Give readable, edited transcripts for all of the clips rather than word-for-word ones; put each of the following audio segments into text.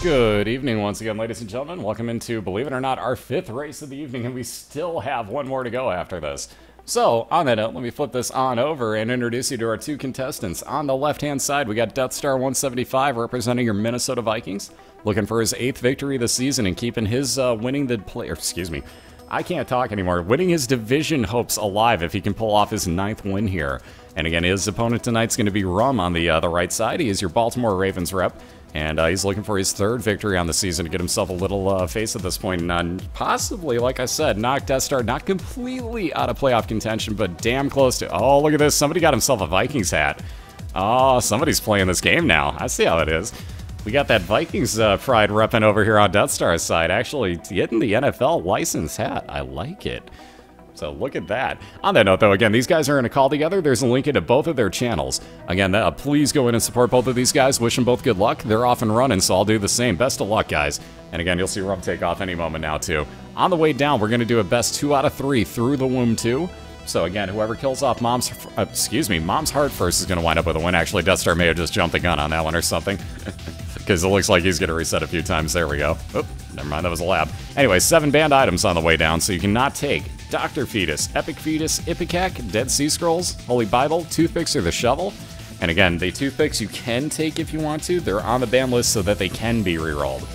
Good evening once again, ladies and gentlemen. Welcome into, believe it or not, our 5th race of the evening, and we still have one more to go after this. So, on that note, let me flip this on over and introduce you to our two contestants. On the left-hand side, we got Deathstar175 representing your Minnesota Vikings, looking for his 8th victory this season and keeping his winning his division hopes alive if he can pull off his 9th win here. And again, his opponent tonight's going to be Rumn on the right side. He is your Baltimore Ravens rep. And he's looking for his 3rd victory on the season to get himself a little face at this point. And possibly, like I said, knock Deathstar not completely out of playoff contention, but damn close to... Oh, look at this. Somebody got himself a Vikings hat. Oh, somebody's playing this game now. I see how it is. We got that Vikings pride repping over here on Deathstar's side. Actually, getting the NFL license hat. I like it. So look at that. On that note, though, again, these guys are in a call together. There's a link into both of their channels. Again, please go in and support both of these guys. Wish them both good luck. They're off and running, so I'll do the same. Best of luck, guys. And again, you'll see Rump take off any moment now, too. On the way down, we're going to do a best 2 out of 3 through the womb, too. So again, whoever kills off Mom's heart first is going to wind up with a win. Actually, Deathstar may have just jumped the gun on that one or something. Because it looks like he's going to reset a few times. There we go. Oop, never mind, that was a lab. Anyway, 7 banned items on the way down, so you cannot take Dr. Fetus, Epic Fetus, Ipecac, Dead Sea Scrolls, Holy Bible, Toothpicks, or the Shovel. And again, the Toothpicks you can take if you want to. They're on the ban list so that they can be rerolled.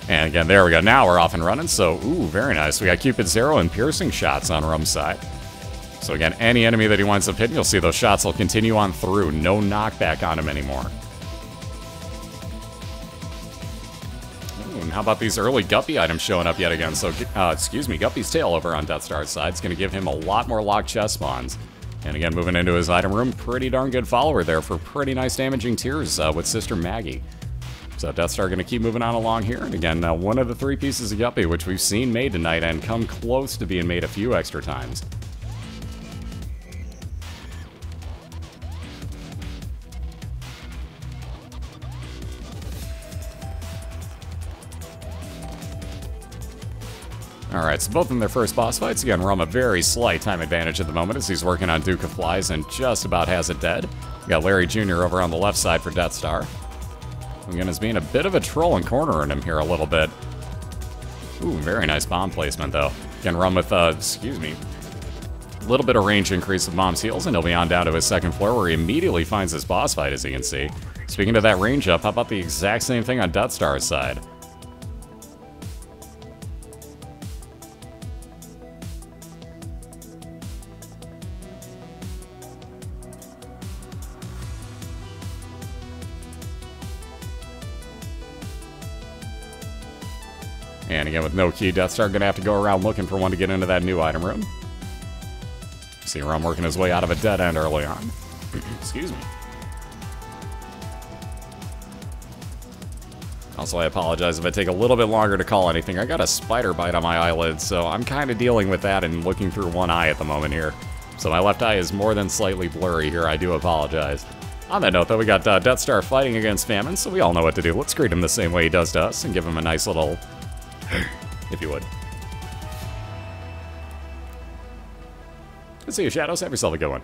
And again, there we go. Now we're off and running, so, ooh, very nice. We got Cupid's Arrow and Piercing Shots on Rum's side. So again, any enemy that he winds up hitting, you'll see those shots will continue on through. No knockback on him anymore. And how about these early Guppy items showing up yet again? So, Guppy's Tail over on Deathstar's side. It's going to give him a lot more locked chest spawns. And again, moving into his item room, pretty darn good follower there for pretty nice damaging tiers with Sister Maggie. So Deathstar going to keep moving on along here. And again, one of the 3 pieces of Guppy, which we've seen made tonight and come close to being made a few extra times. Alright, so both in their first boss fights. Again, Rump a very slight time advantage at the moment as he's working on Duke of Flies and just about has it dead. We got Larry Jr. over on the left side for Deathstar. Again, is being a bit of a troll and cornering him here a little bit. Ooh, very nice bomb placement, though. Again, Rump with, a little bit of range increase with Mom's heals, and he'll be on down to his 2nd floor where he immediately finds his boss fight, as you can see. Speaking of that range up, how about the exact same thing on Deathstar's side? And again, with no key, Deathstar going to have to go around looking for one to get into that new item room. See Rump working his way out of a dead end early on. Excuse me. Also, I apologize if I take a little bit longer to call anything. I got a spider bite on my eyelid, so I'm kind of dealing with that and looking through one eye at the moment here. So my left eye is more than slightly blurry here. I do apologize. On that note, though, we got Deathstar fighting against Famine, so we all know what to do. Let's greet him the same way he does to us and give him a nice little... if you would. Let's see you, Shadows. Have yourself a good one.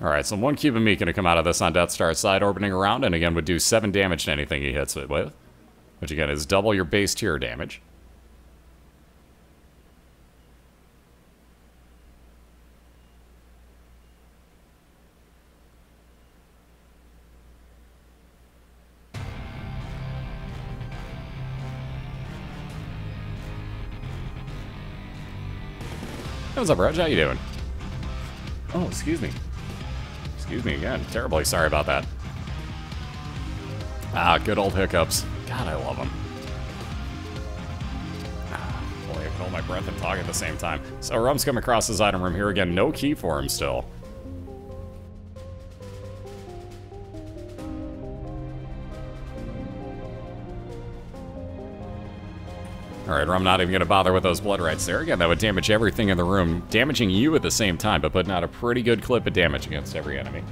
Alright, so 1 cube of meat going to come out of this on Deathstar's side, orbiting around, and again would do 7 damage to anything he hits it with. Which again is double your base tier damage. What's up, Reg? How you doing? Oh, excuse me. Excuse me again. Terribly sorry about that. Ah, good old hiccups. God, I love them. Ah, boy, I can hold my breath and talk at the same time. So Rump's come across his item room here again. No key for him still. Alright, Rump not even going to bother with those blood rights there. Again, that would damage everything in the room, damaging you at the same time, but putting out a pretty good clip of damage against every enemy.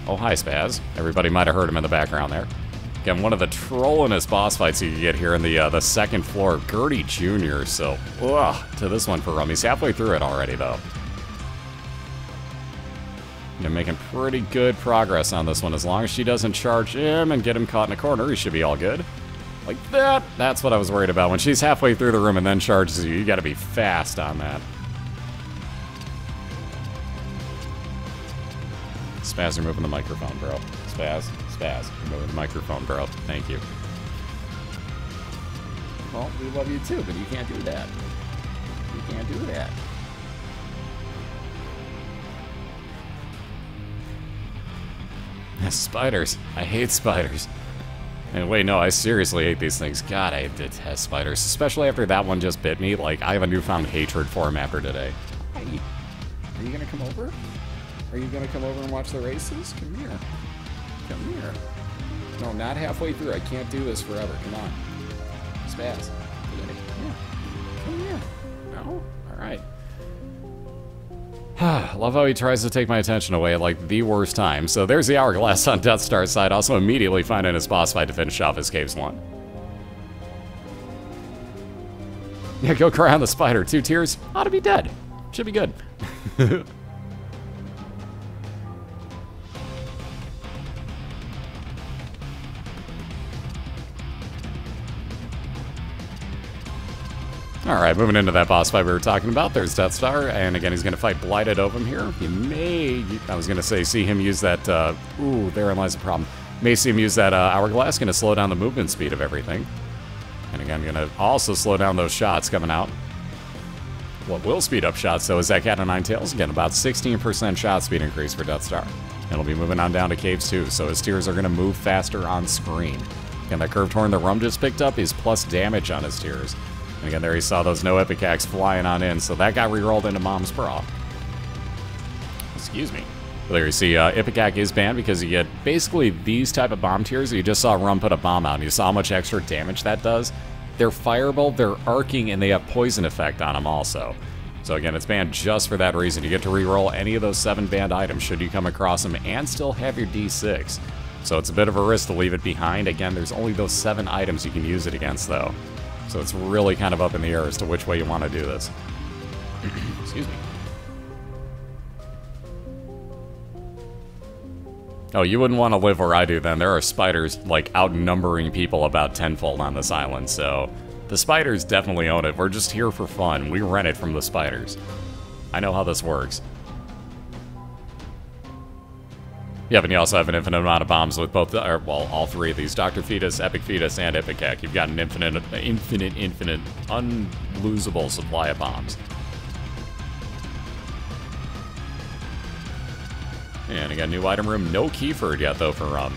Oh, hi, Spaz. Everybody might have heard him in the background there. Again, one of the trollingest boss fights you can get here in the 2nd floor. Gertie Jr., so, to this one for Rump. He's halfway through it already, though. You're making pretty good progress on this one. As long as she doesn't charge him and get him caught in a corner, he should be all good. Like that. That's what I was worried about. When she's halfway through the room and then charges you, you gotta be fast on that. Spaz, you're moving the microphone, bro. Spaz, you're moving the microphone, bro. Thank you. Well, we love you too, but you can't do that. You can't do that. Spiders. I hate spiders. And wait, no, I seriously hate these things. God, I detest spiders. Especially after that one just bit me. Like, I have a newfound hatred for him after today. Hey, are you gonna come over? Are you gonna come over and watch the races? Come here. Come here. No, not halfway through. I can't do this forever. Come on. Spaz. Come here. Come here. No? Alright. Love how he tries to take my attention away at, like, the worst time. So there's the Hourglass on Deathstar's side, also immediately finding his boss fight to finish off his Caves 1. Yeah, go cry on the spider. 2 tears, ought to be dead. Should be good. Alright, moving into that boss fight we were talking about. There's Deathstar, and again, he's going to fight Blighted Ovum here. You may, I was going to say, see him use that, ooh, therein lies the problem. May see him use that Hourglass, going to slow down the movement speed of everything. And again, going to also slow down those shots coming out. What will speed up shots, though, is that Cat o' Nine Tails. Again, about 16% shot speed increase for Deathstar. And he'll be moving on down to Caves 2, so his tiers are going to move faster on screen. Again, that Curved Horn the Rumn just picked up is plus damage on his tiers. And again, there he saw those no Ipecacs flying on in, so that got rerolled into Mom's Bra. Excuse me. There you see, Ipecac is banned because you get basically these type of bomb tiers. You just saw Rumn put a bomb out, and you saw how much extra damage that does. They're fireable, they're arcing, and they have poison effect on them also. So again, it's banned just for that reason. You get to reroll any of those 7 banned items should you come across them and still have your D6. So it's a bit of a risk to leave it behind. Again, there's only those 7 items you can use it against, though. So it's really kind of up in the air as to which way you want to do this. Excuse me. Oh, you wouldn't want to live where I do then. There are spiders, like, outnumbering people about tenfold on this island, so the spiders definitely own it. We're just here for fun. We rent it from the spiders. I know how this works. Yep, and you also have an infinite amount of bombs with both, well, all 3 of these. Dr. Fetus, Epic Fetus, and Ipecac. You've got an infinite, unlosable supply of bombs. And again, new item room. No Keyford yet, though, for Rumn.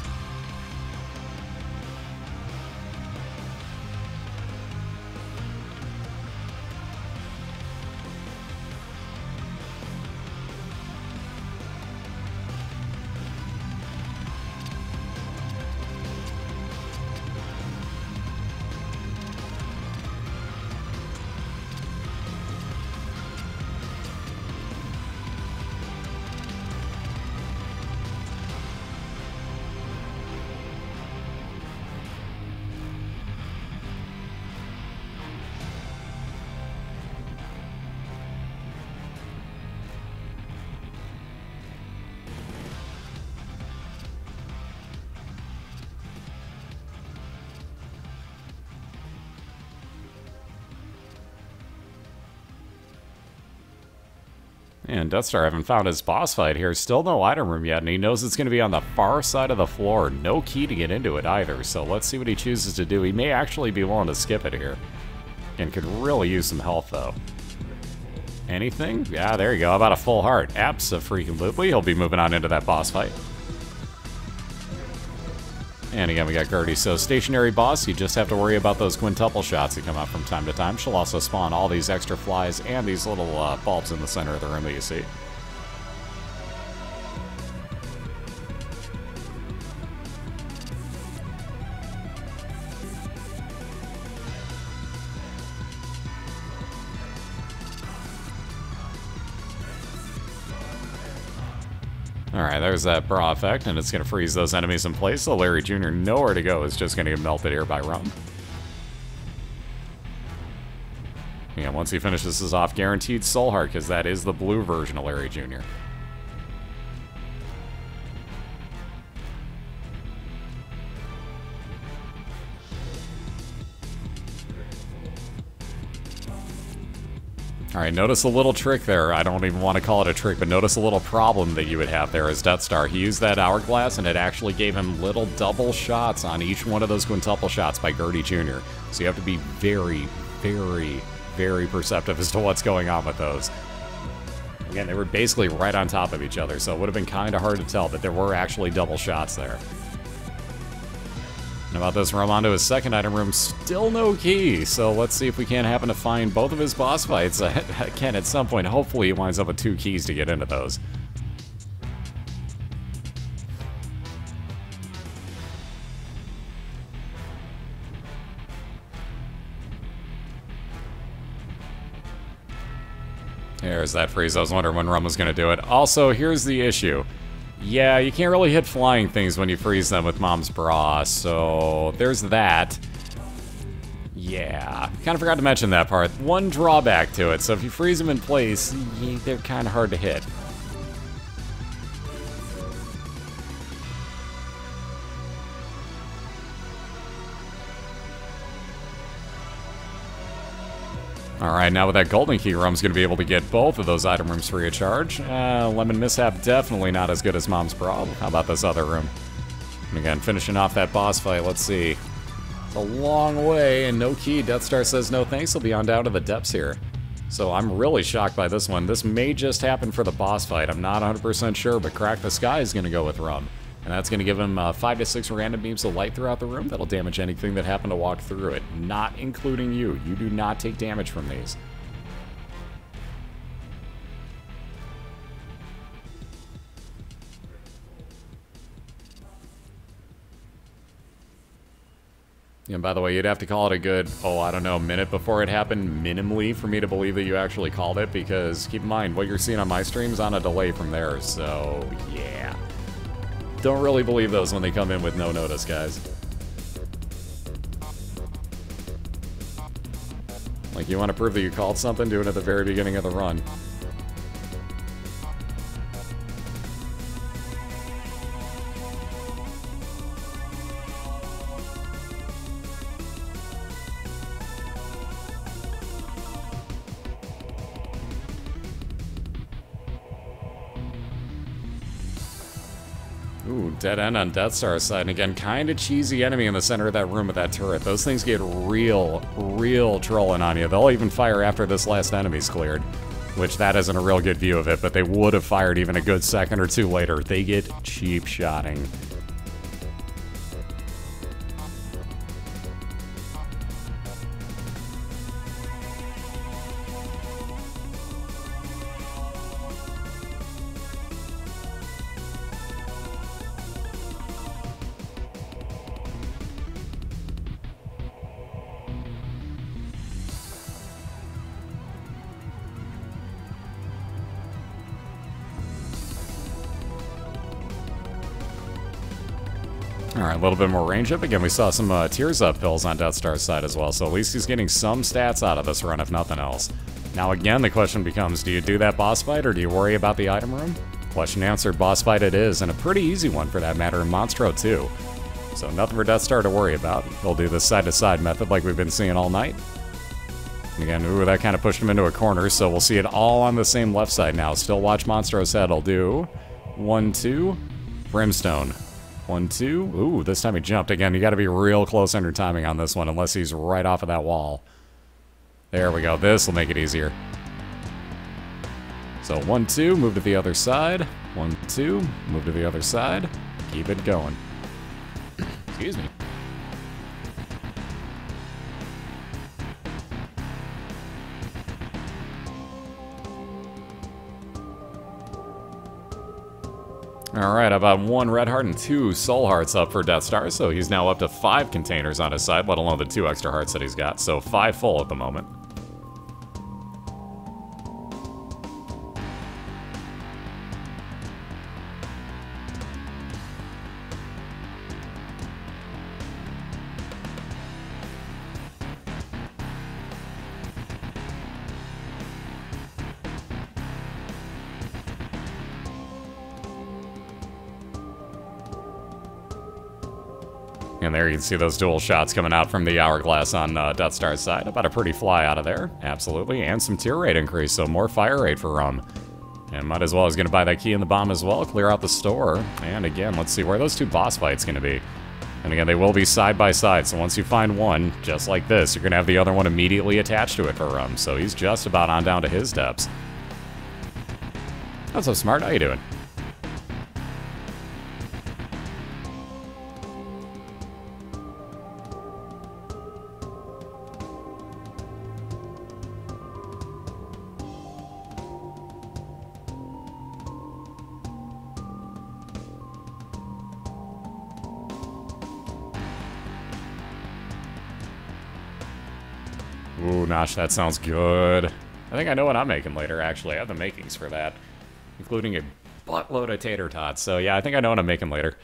And Deathstar haven't found his boss fight here. Still no item room yet, and he knows it's going to be on the far side of the floor. No key to get into it either, so let's see what he chooses to do. He may actually be willing to skip it here. And could really use some health, though. Anything? Yeah, there you go. How about a full heart? Abso-freaking-lutely. He'll be moving on into that boss fight. And again, we got Gertie. So stationary boss, you just have to worry about those quintuple shots that come up from time to time. She'll also spawn all these extra flies and these little bulbs in the center of the room that you see. Alright, there's that bra effect, and it's going to freeze those enemies in place, so Larry Jr. nowhere to go is just going to get melted here by Rumn. Yeah, once he finishes this off, guaranteed Soul Heart, because that is the blue version of Larry Jr. Alright, notice a little trick there. I don't even want to call it a trick, but notice a little problem that you would have there as Deathstar. He used that hourglass, and it actually gave him little double shots on each one of those quintuple shots by Gertie Jr. So you have to be very, very, very perceptive as to what's going on with those. Again, they were basically right on top of each other, so it would have been kind of hard to tell, but there were actually double shots there. And about this, Rumm onto his second item room, still no key, so let's see if we can't happen to find both of his boss fights. Again, at some point, hopefully he winds up with 2 keys to get into those. There's that freeze. I was wondering when Rumm was going to do it. Also, here's the issue. Yeah, you can't really hit flying things when you freeze them with Mom's Bra, so there's that. Yeah, kind of forgot to mention that part. One drawback to it, so if you freeze them in place, they're kind of hard to hit. Alright, now with that golden key, Rumm's going to be able to get both of those item rooms free of charge. Lemon Mishap definitely not as good as Mom's Bra. How about this other room? And again, finishing off that boss fight, let's see. It's a long way, and no key. Deathstar says no thanks, he'll be on down to the depths here. So I'm really shocked by this one. This may just happen for the boss fight. I'm not 100% sure, but Crack the Sky is going to go with Rumn. And that's going to give him 5 to 6 random beams of light throughout the room. That'll damage anything that happened to walk through it, not including you. You do not take damage from these. And by the way, you'd have to call it a good, I don't know, minute before it happened, minimally, for me to believe that you actually called it, because keep in mind, what you're seeing on my stream is on a delay from there, so yeah. Don't really believe those when they come in with no notice, guys. Like, you want to prove that you called something? Do it at the very beginning of the run. Ooh, dead end on Deathstar's side. And again, kind of cheesy enemy in the center of that room with that turret. Those things get real trolling on you. They'll even fire after this last enemy's cleared. Which, that isn't a real good view of it, but they would have fired even a good second or two later. They get cheap shotting. Alright, a little bit more range up. Again, we saw some Tears Up pills on Deathstar's side as well, so at least he's getting some stats out of this run, if nothing else. Now again, the question becomes, do you do that boss fight, or do you worry about the item room? Question answered, boss fight it is, and a pretty easy one for that matter in Monstro too. So nothing for Deathstar to worry about. He'll do the side-to-side method like we've been seeing all night. And again, ooh, that kind of pushed him into a corner, so we'll see it all on the same left side now. Still watch Monstro's head. He'll do 1, 2, Brimstone. 1, 2. Ooh, this time he jumped. Again, you got to be real close on your timing on this one, unless he's right off of that wall. There we go. This will make it easier. So 1, 2, move to the other side. 1, 2, move to the other side. Keep it going. Excuse me. Alright, about 1 red heart and 2 soul hearts up for Deathstar, so he's now up to 5 containers on his side, let alone the 2 extra hearts that he's got, so 5 full at the moment. And there you can see those dual shots coming out from the hourglass on Deathstar's side. About a pretty fly out of there, absolutely. And some tier rate increase, so more fire rate for Rumn. And might as well, he's going to buy that key in the bomb as well, clear out the store. And again, let's see where those two boss fights going to be. And again, they will be side by side, so once you find one, just like this, you're going to have the other one immediately attached to it for Rumm. So he's just about on down to his depths. That's so smart. How you doing? Ooh, Nosh, that sounds good. I think I know what I'm making later, actually. I have the makings for that, including a buttload of tater tots. So yeah, I think I know what I'm making later.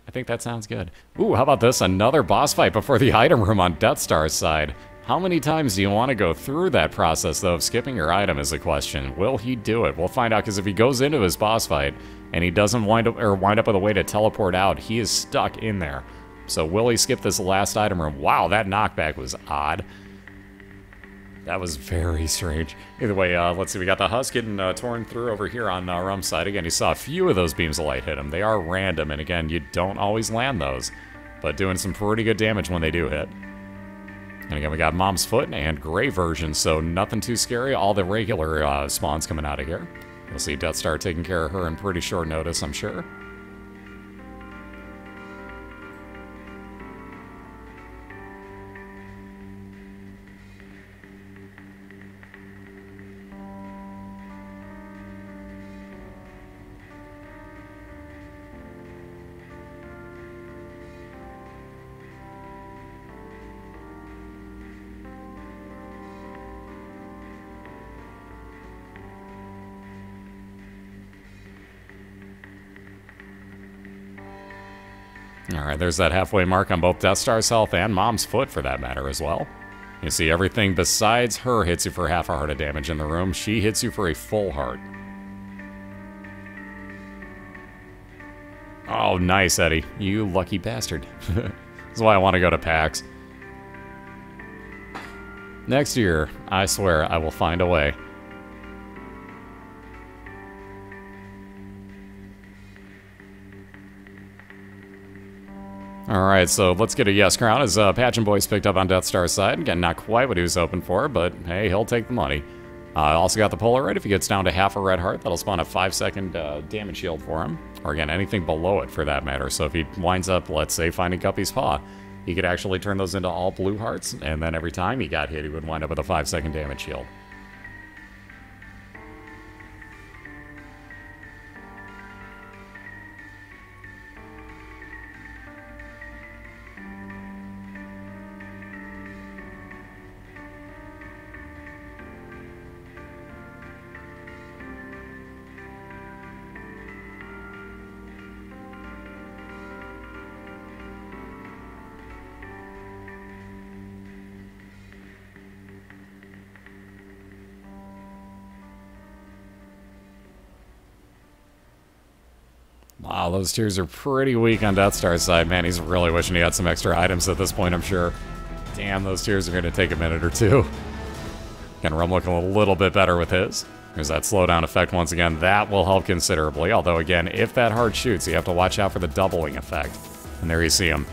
I think that sounds good. Ooh, how about this? Another boss fight before the item room on Deathstar's side. How many times do you want to go through that process, though, of skipping your item is the question. Will he do it? We'll find out, because if he goes into his boss fight and he doesn't wind up with a way to teleport out, he is stuck in there. So will he skip this last item room? Wow, that knockback was odd. That was very strange. Either way, let's see. We got the husk getting torn through over here on Rumm's side. Again, you saw a few of those beams of light hit him. They are random, and again, you don't always land those. But doing some pretty good damage when they do hit. And again, we got Mom's Foot and Gray version, so nothing too scary. All the regular spawns coming out of here. You'll see Deathstar taking care of her in pretty short notice, I'm sure. Alright, there's that halfway mark on both Deathstar's health and Mom's Foot, for that matter, as well. You see, everything besides her hits you for half a heart of damage in the room. She hits you for a full heart. Oh, nice, Eddie. You lucky bastard. This is why I want to go to PAX. Next year, I swear, I will find a way. Alright, so let's get a yes crown as Patchin' Boy's picked up on Deathstar's side. Again, not quite what he was hoping for, but hey, he'll take the money. Also got the polar right. If he gets down to half a red heart, that'll spawn a 5-second damage shield for him. Or again, anything below it for that matter. So if he winds up, let's say, finding Guppy's Paw, he could actually turn those into all blue hearts, and then every time he got hit, he would wind up with a 5-second damage shield. Wow, those tiers are pretty weak on Deathstar's side. Man, he's really wishing he had some extra items at this point, I'm sure. Damn, those tiers are going to take a minute or two. Again, Rumm looking a little bit better with his. There's that slowdown effect once again. That will help considerably. Although, again, if that heart shoots, you have to watch out for the doubling effect. And there you see him.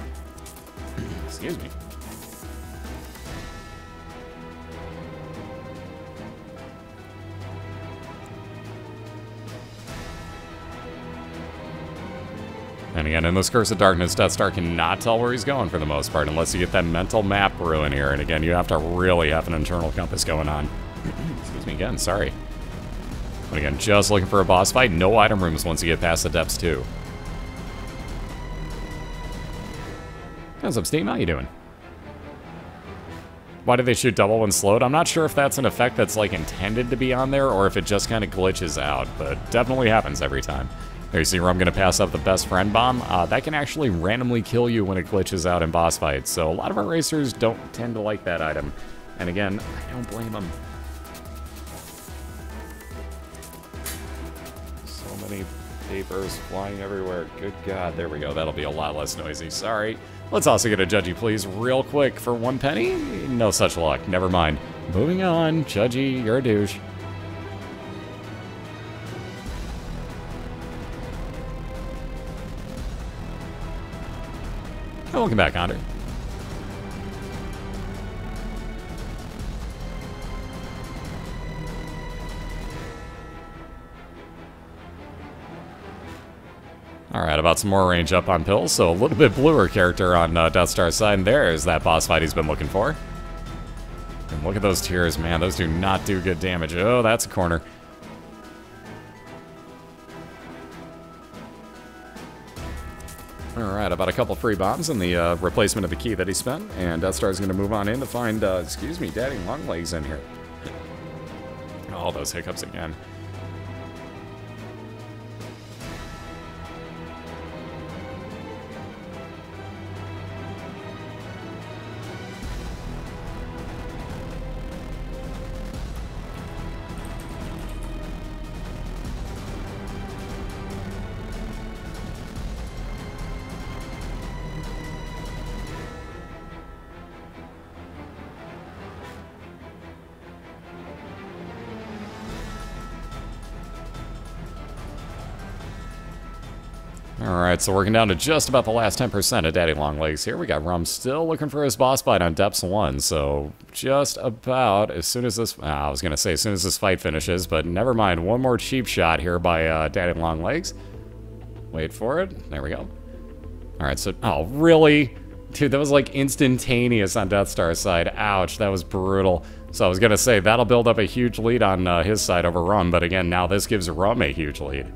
Excuse me. And again, in this Curse of Darkness, Deathstar cannot tell where he's going for the most part, unless you get that mental map ruin here. And again, you have to really have an internal compass going on. Excuse me again, sorry. But again, just looking for a boss fight. No item rooms once you get past the depths, too. What's up, Steam? How you doing? Why did they shoot double when slowed? I'm not sure if that's an effect that's, like, intended to be on there, or if it just kind of glitches out, but definitely happens every time. There you see where I'm going to pass up the best friend bomb. That can actually randomly kill you when it glitches out in boss fights, so a lot of our racers don't tend to like that item. And again, I don't blame them. So many Papers flying everywhere. Good God. There we go. That'll be a lot less noisy. Sorry. Let's also get a Judgy, please, real quick for 1 penny. No such luck. Never mind. Moving on. Judgy, you're a douche. Oh, welcome back, Andre. Alright, about some more range up on pills, so a little bit bluer character on Deathstar's side, and there's that boss fight he's been looking for. And look at those tears, man, those do not do good damage. Oh, that's a corner. Alright, about a couple free bombs and the replacement of the key that he spent, and Deathstar's going to move on in to find, excuse me, Daddy Longlegs in here. Oh, those hiccups again. Alright, so working down to just about the last 10% of Daddy Longlegs here. We got Rumn still looking for his boss fight on Depths 1, so just about as soon as this... I was going to say as soon as this fight finishes, but never mind. One more cheap shot here by Daddy Longlegs. Wait for it. There we go. Alright, so... Oh, really? Dude, that was like instantaneous on Deathstar's side. Ouch, that was brutal. So I was going to say, that'll build up a huge lead on his side over Rumn, but again, now this gives Rumm a huge lead.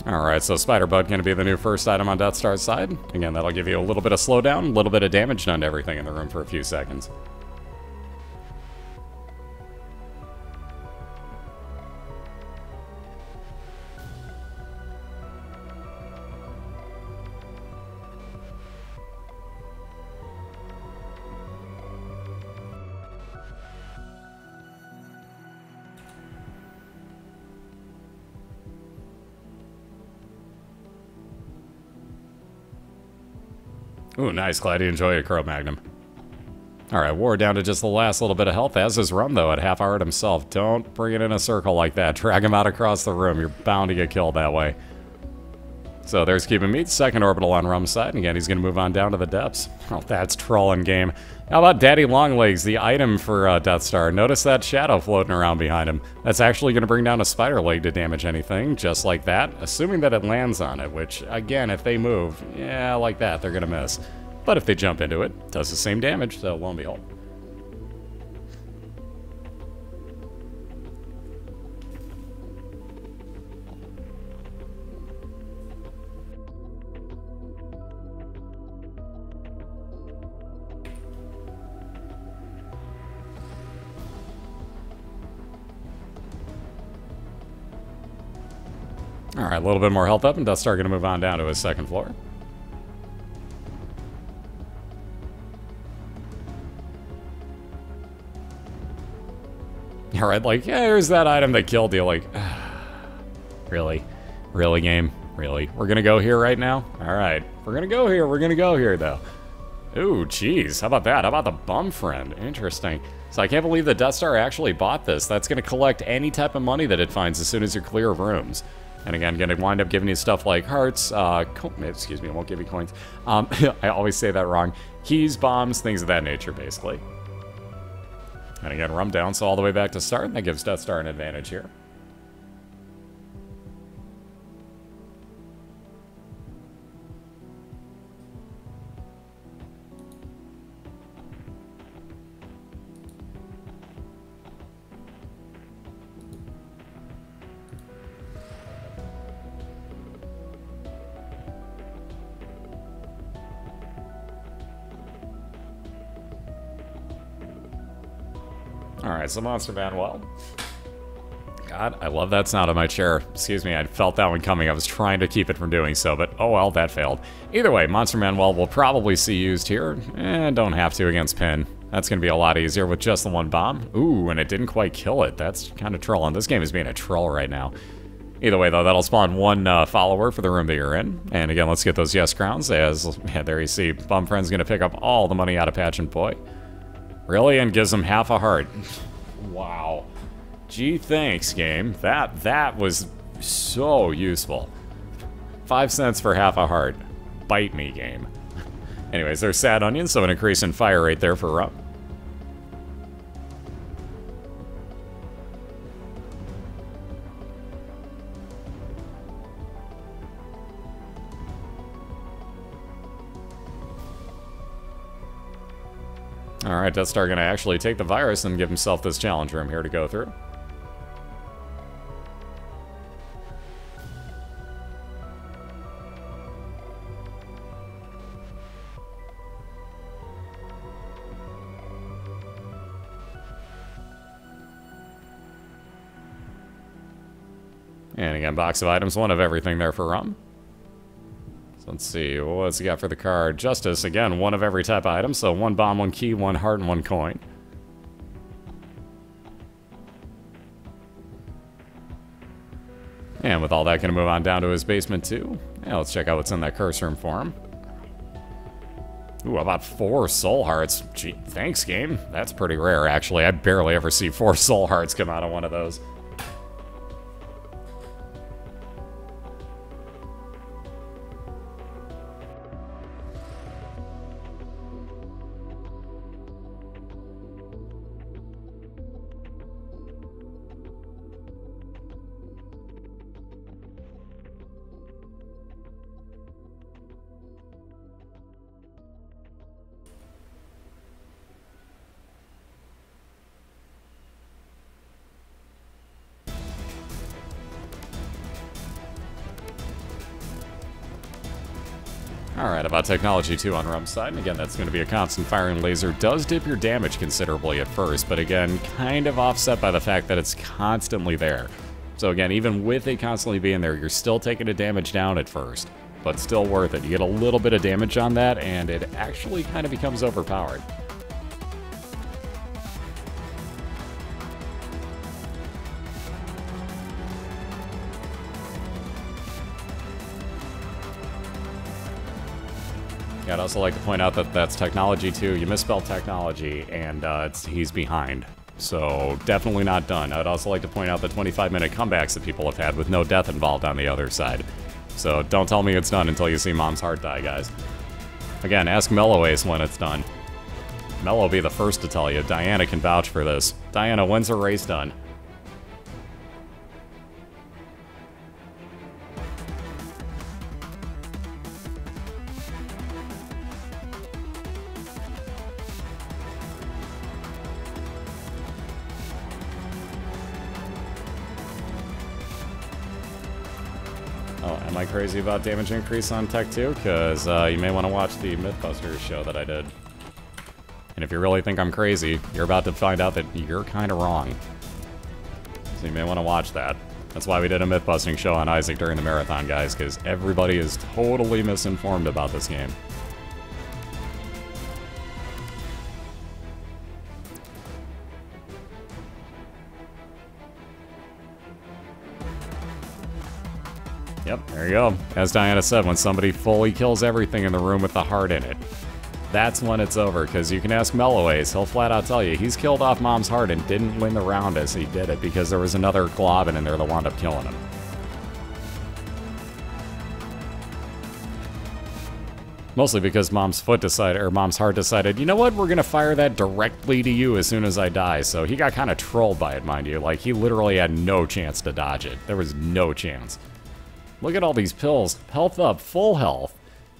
Alright, so Spider Bud going to be the new first item on Deathstar's side. Again, that'll give you a little bit of slowdown, a little bit of damage done to everything in the room for a few seconds. Ooh, nice. Glad you enjoy it, Crow Magnum. Alright, War down to just the last little bit of health, as is Rumn, though, at half heart himself. Don't bring it in a circle like that. Drag him out across the room. You're bound to get killed that way. So there's Keeping Meat, second orbital on Rumm's side, and again, he's going to move on down to the depths. Oh, that's trolling game. How about Daddy Longlegs, the item for Deathstar? Notice that shadow floating around behind him. That's actually going to bring down a spider leg to damage anything, just like that, assuming that it lands on it, which, again, if they move, yeah, like that, they're going to miss. But if they jump into it, it does the same damage, so lo and behold. Alright, a little bit more health up, and Deathstar going to move on down to his second floor. Alright, like, yeah, here's that item that killed you. Like, really? Really, game? Really? We're going to go here right now? Alright, we're going to go here. We're going to go here, though. Ooh, jeez. How about that? How about the bum friend? Interesting. So I can't believe that Deathstar actually bought this. That's going to collect any type of money that it finds as soon as you're clear of rooms. And again, going to wind up giving you stuff like hearts, excuse me, I won't give you coins. I always say that wrong. Keys, bombs, things of that nature, basically. And again, Rumm down, so all the way back to start, and that gives Deathstar an advantage here. Alright, so Monster Manuel. God, I love that sound of my chair. Excuse me, I felt that one coming. I was trying to keep it from doing so, but oh well, that failed. Either way, Monster Manuel will probably see used here. Don't have to against Pin. That's going to be a lot easier with just the one bomb. Ooh, and it didn't quite kill it. That's kind of trolling. This game is being a troll right now. Either way, though, that'll spawn one follower for the room that you're in. And again, let's get those yes crowns as, yeah, there you see, Bum Friend's going to pick up all the money out of Pageant Boy. Really? And gives him half a heart. Wow. Gee, thanks, game. That was so useful. 5 cents for half a heart. Bite me, game. Anyways, there's Sad Onion, so an increase in fire rate there for Rump. Alright, Deathstar gonna actually take the virus and give himself this challenge room here to go through. And again, box of items, one of everything there for Rump. So let's see, what's he got for the card? Justice, again, one of every type of item, so one bomb, one key, one heart, and one coin. And with all that, gonna move on down to his basement too. Yeah, let's check out what's in that curse room for him. Ooh, about 4 soul hearts. Gee, thanks, game. That's pretty rare, actually. I barely ever see 4 soul hearts come out of one of those. Alright, about technology too on Rumm's side, and again, that's going to be a constant firing laser. Does dip your damage considerably at first, but again, kind of offset by the fact that it's constantly there. So again, even with it constantly being there, you're still taking a damage down at first, but still worth it. You get a little bit of damage on that, and it actually kind of becomes overpowered. Yeah, I'd also like to point out that that's technology too. You misspelled technology, and he's behind. So definitely not done. I'd also like to point out the 25-minute comebacks that people have had with no death involved on the other side. So don't tell me it's done until you see Mom's heart die, guys. Again, ask Mellow Ace when it's done. Mellow will be the first to tell you. Diana can vouch for this. Diana, when's the race done? Oh, am I crazy about damage increase on Tech 2? Because you may want to watch the Mythbusters show that I did. And if you really think I'm crazy, you're about to find out that you're kind of wrong. So you may want to watch that. That's why we did a Mythbusting show on Isaac during the marathon, guys, because everybody is totally misinformed about this game. Yep, there you go. As Diana said, when somebody fully kills everything in the room with the heart in it, that's when it's over, because you can ask Mellow Ace, he'll flat out tell you, he's killed off Mom's heart and didn't win the round as he did it, because there was another Globin in there that wound up killing him. Mostly because Mom's heart decided, you know what, we're gonna fire that directly to you as soon as I die, so he got kind of trolled by it, mind you. Like, he literally had no chance to dodge it. There was no chance. Look at all these pills. Health up, full health.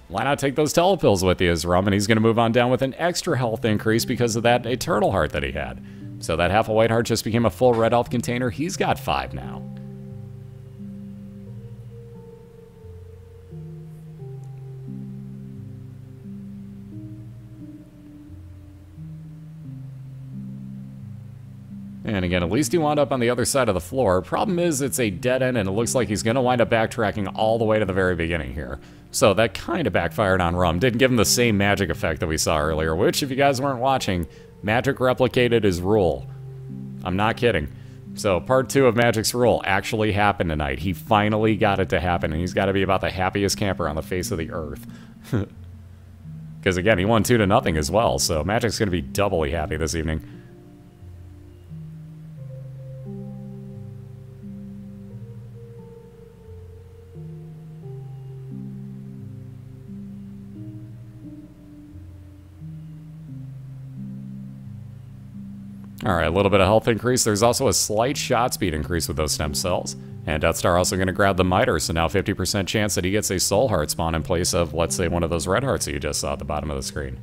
Why not take those telepills with you as Rumn, and he's going to move on down with an extra health increase because of that Eternal Heart that he had. So that half a white heart just became a full red health container. He's got 5 now. And again, at least he wound up on the other side of the floor. Problem is, it's a dead end, and it looks like he's going to wind up backtracking all the way to the very beginning here. So that kind of backfired on Rumn. Didn't give him the same magic effect that we saw earlier, which, if you guys weren't watching, Magic replicated his rule. I'm not kidding. So part 2 of Magic's rule actually happened tonight. He finally got it to happen, and he's got to be about the happiest camper on the face of the earth. Because again, he won 2-0 as well, so Magic's going to be doubly happy this evening. Alright, a little bit of health increase. There's also a slight shot speed increase with those stem cells. And Deathstar also going to grab the miter, so now 50% chance that he gets a soul heart spawn in place of, let's say, one of those red hearts that you just saw at the bottom of the screen.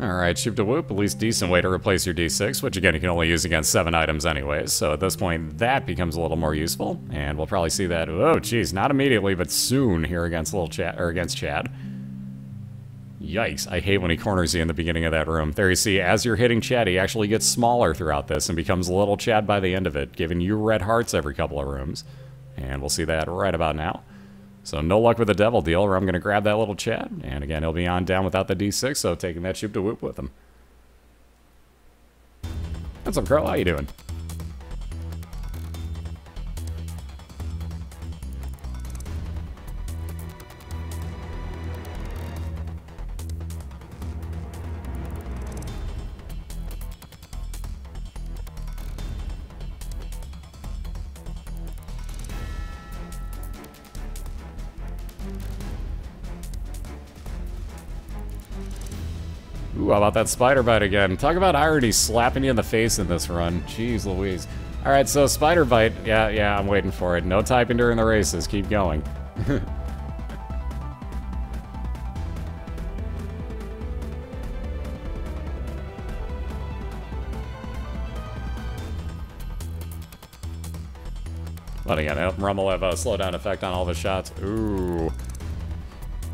Alright, Shoop to Whoop, at least decent way to replace your D6, which again you can only use against 7 items anyways, so at this point that becomes a little more useful, and we'll probably see that, oh geez, not immediately, but soon here against against Chad. Yikes, I hate when he corners you in the beginning of that room. There you see, as you're hitting Chad, he actually gets smaller throughout this and becomes a little Chad by the end of it, giving you red hearts every couple of rooms. And we'll see that right about now. So no luck with the devil deal, or I'm going to grab that little Chad. And again, he'll be on down without the D6, so taking that Shoop to Whoop with him. What's up, Crow? How you doing? Ooh, how about that spider bite again? Talk about irony slapping you in the face in this run. Jeez Louise. Alright, so spider bite. Yeah, I'm waiting for it. No typing during the races. Keep going. But again, Rumn will have a slowdown effect on all the shots. Ooh.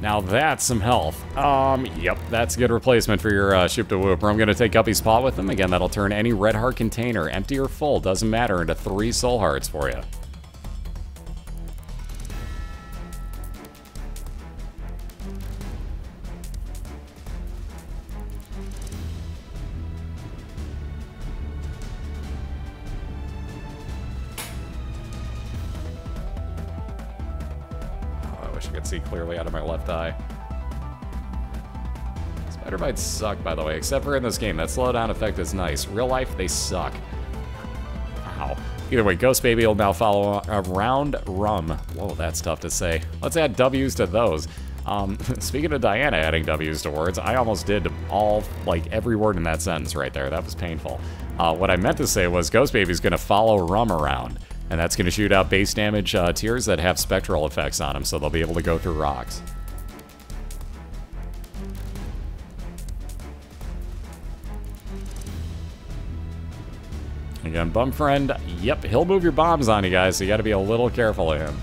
Now that's some health. Yep, that's a good replacement for your Shoop to Whoop. I'm going to take Guppy's Paw with him. Again, that'll turn any red heart container, empty or full, doesn't matter, into 3 soul hearts for you. I can see clearly out of my left eye. Spider bites suck, by the way, except for in this game. That slowdown effect is nice. Real life, they suck. Ow. Either way, Ghost Baby will now follow around Rumn. Whoa, that's tough to say. Let's add W's to those. Speaking of Diana adding W's to words, I almost did every word in that sentence right there. That was painful. What I meant to say was Ghost Baby's going to follow Rumn around. And that's going to shoot out base damage tiers that have spectral effects on them, so they'll be able to go through rocks. Again, Bum Friend, yep, he'll move your bombs on you guys, so you got to be a little careful of him.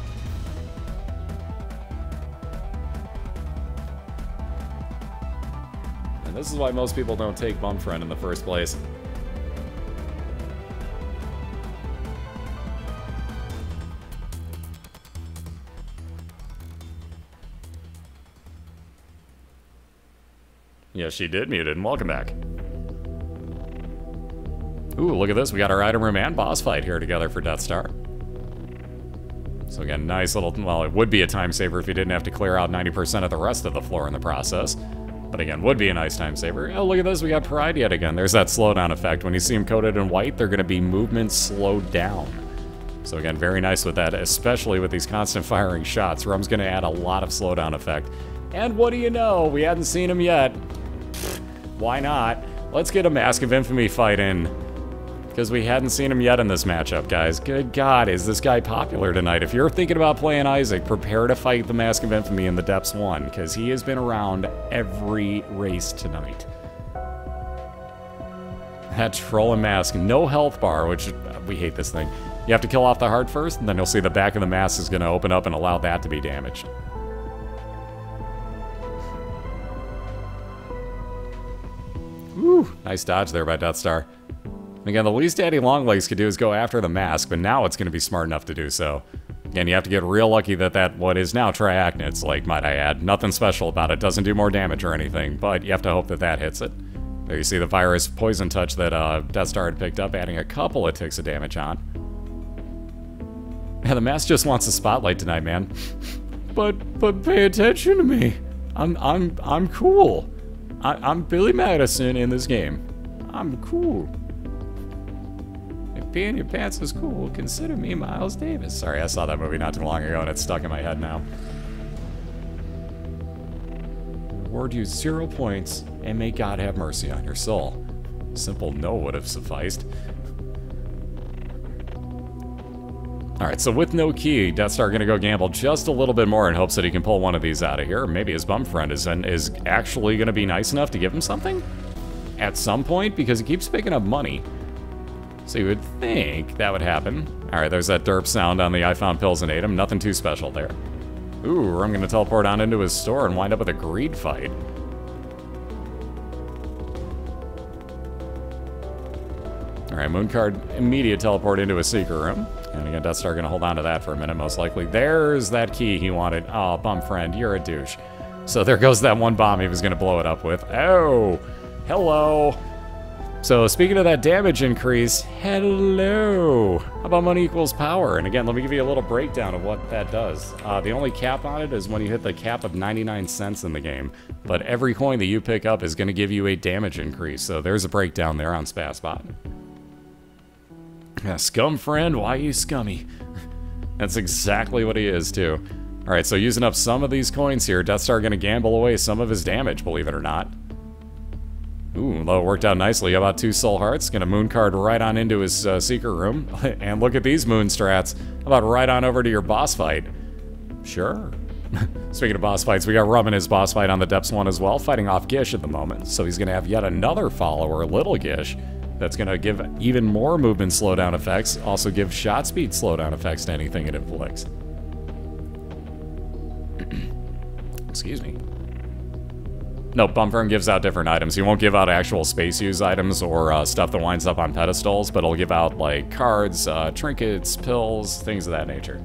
And this is why most people don't take Bum Friend in the first place. Yes, she did mute it, and welcome back. Ooh, look at this. We got our item room and boss fight here together for Deathstar. So again, nice little, well, it would be a time saver if you didn't have to clear out 90% of the rest of the floor in the process. But again, would be a nice time saver. Oh, look at this. We got Pride yet again. There's that slowdown effect. When you see them coated in white, they're going to be movement slowed down. So again, very nice with that, especially with these constant firing shots. Rumm's going to add a lot of slowdown effect. And what do you know? We hadn't seen him yet. Why not? Let's get a Mask of Infamy fight in. Because we hadn't seen him yet in this matchup, guys. Good God, is this guy popular tonight? If you're thinking about playing Isaac, prepare to fight the Mask of Infamy in the Depths 1, because he has been around every race tonight. That trolling mask. No health bar, which we hate this thing. You have to kill off the heart first, and then you'll see the back of the mask is going to open up and allow that to be damaged. Woo! Nice dodge there by Deathstar. And again, the least Daddy Longlegs could do is go after the mask, but now it's going to be smart enough to do so. Again, you have to get real lucky that what is now triacnids, like, might I add. Nothing special about it. Doesn't do more damage or anything, but you have to hope that hits it. There you see the virus poison touch that Deathstar had picked up, adding a couple of ticks of damage on. Yeah, the mask just wants the spotlight tonight, man. But pay attention to me. I'm cool. I'm Billy Madison in this game. I'm cool. If peeing your pants is cool, consider me Miles Davis. Sorry, I saw that movie not too long ago and it's stuck in my head now. Reward you 0 points, and may God have mercy on your soul. Simple no would have sufficed. Alright, so with no key, Deathstar gonna go gamble just a little bit more in hopes that he can pull one of these out of here. Or maybe his bum friend is actually gonna be nice enough to give him something? At some point, because he keeps picking up money. So you would think that would happen. Alright, there's that derp sound on the I found pills and ate 'em. Nothing too special there. Ooh, I'm gonna teleport on into his store and wind up with a greed fight. Alright, Mooncard, immediate teleport into a secret room. And again, Deathstar gonna hold on to that for a minute, most likely. There's that key he wanted. Oh, bum friend, you're a douche. So there goes that one bomb he was gonna blow it up with. Oh, hello. So speaking of that damage increase, hello. How about money equals power? And again, let me give you a little breakdown of what that does. The only cap on it is when you hit the cap of 99 cents in the game. But every coin that you pick up is gonna give you a damage increase. So there's a breakdown there on Spaspot. Yeah, scum friend, why you scummy? That's exactly what he is, too. Alright, so using up some of these coins here, Deathstar gonna gamble away some of his damage, believe it or not. Ooh, though it worked out nicely. How about 2 soul hearts? Gonna Mooncard right on into his secret room. And look at these moon strats. How about right on over to your boss fight? Sure. Speaking of boss fights, we got Rumn in his boss fight on the Depths one as well, fighting off Gish at the moment. So he's gonna have yet another follower, Little Gish. That's going to give even more movement slowdown effects, also give shot speed slowdown effects to anything it inflicts. Excuse me. No, Bumfern gives out different items. He won't give out actual space use items or stuff that winds up on pedestals, but he'll give out like cards, trinkets, pills, things of that nature.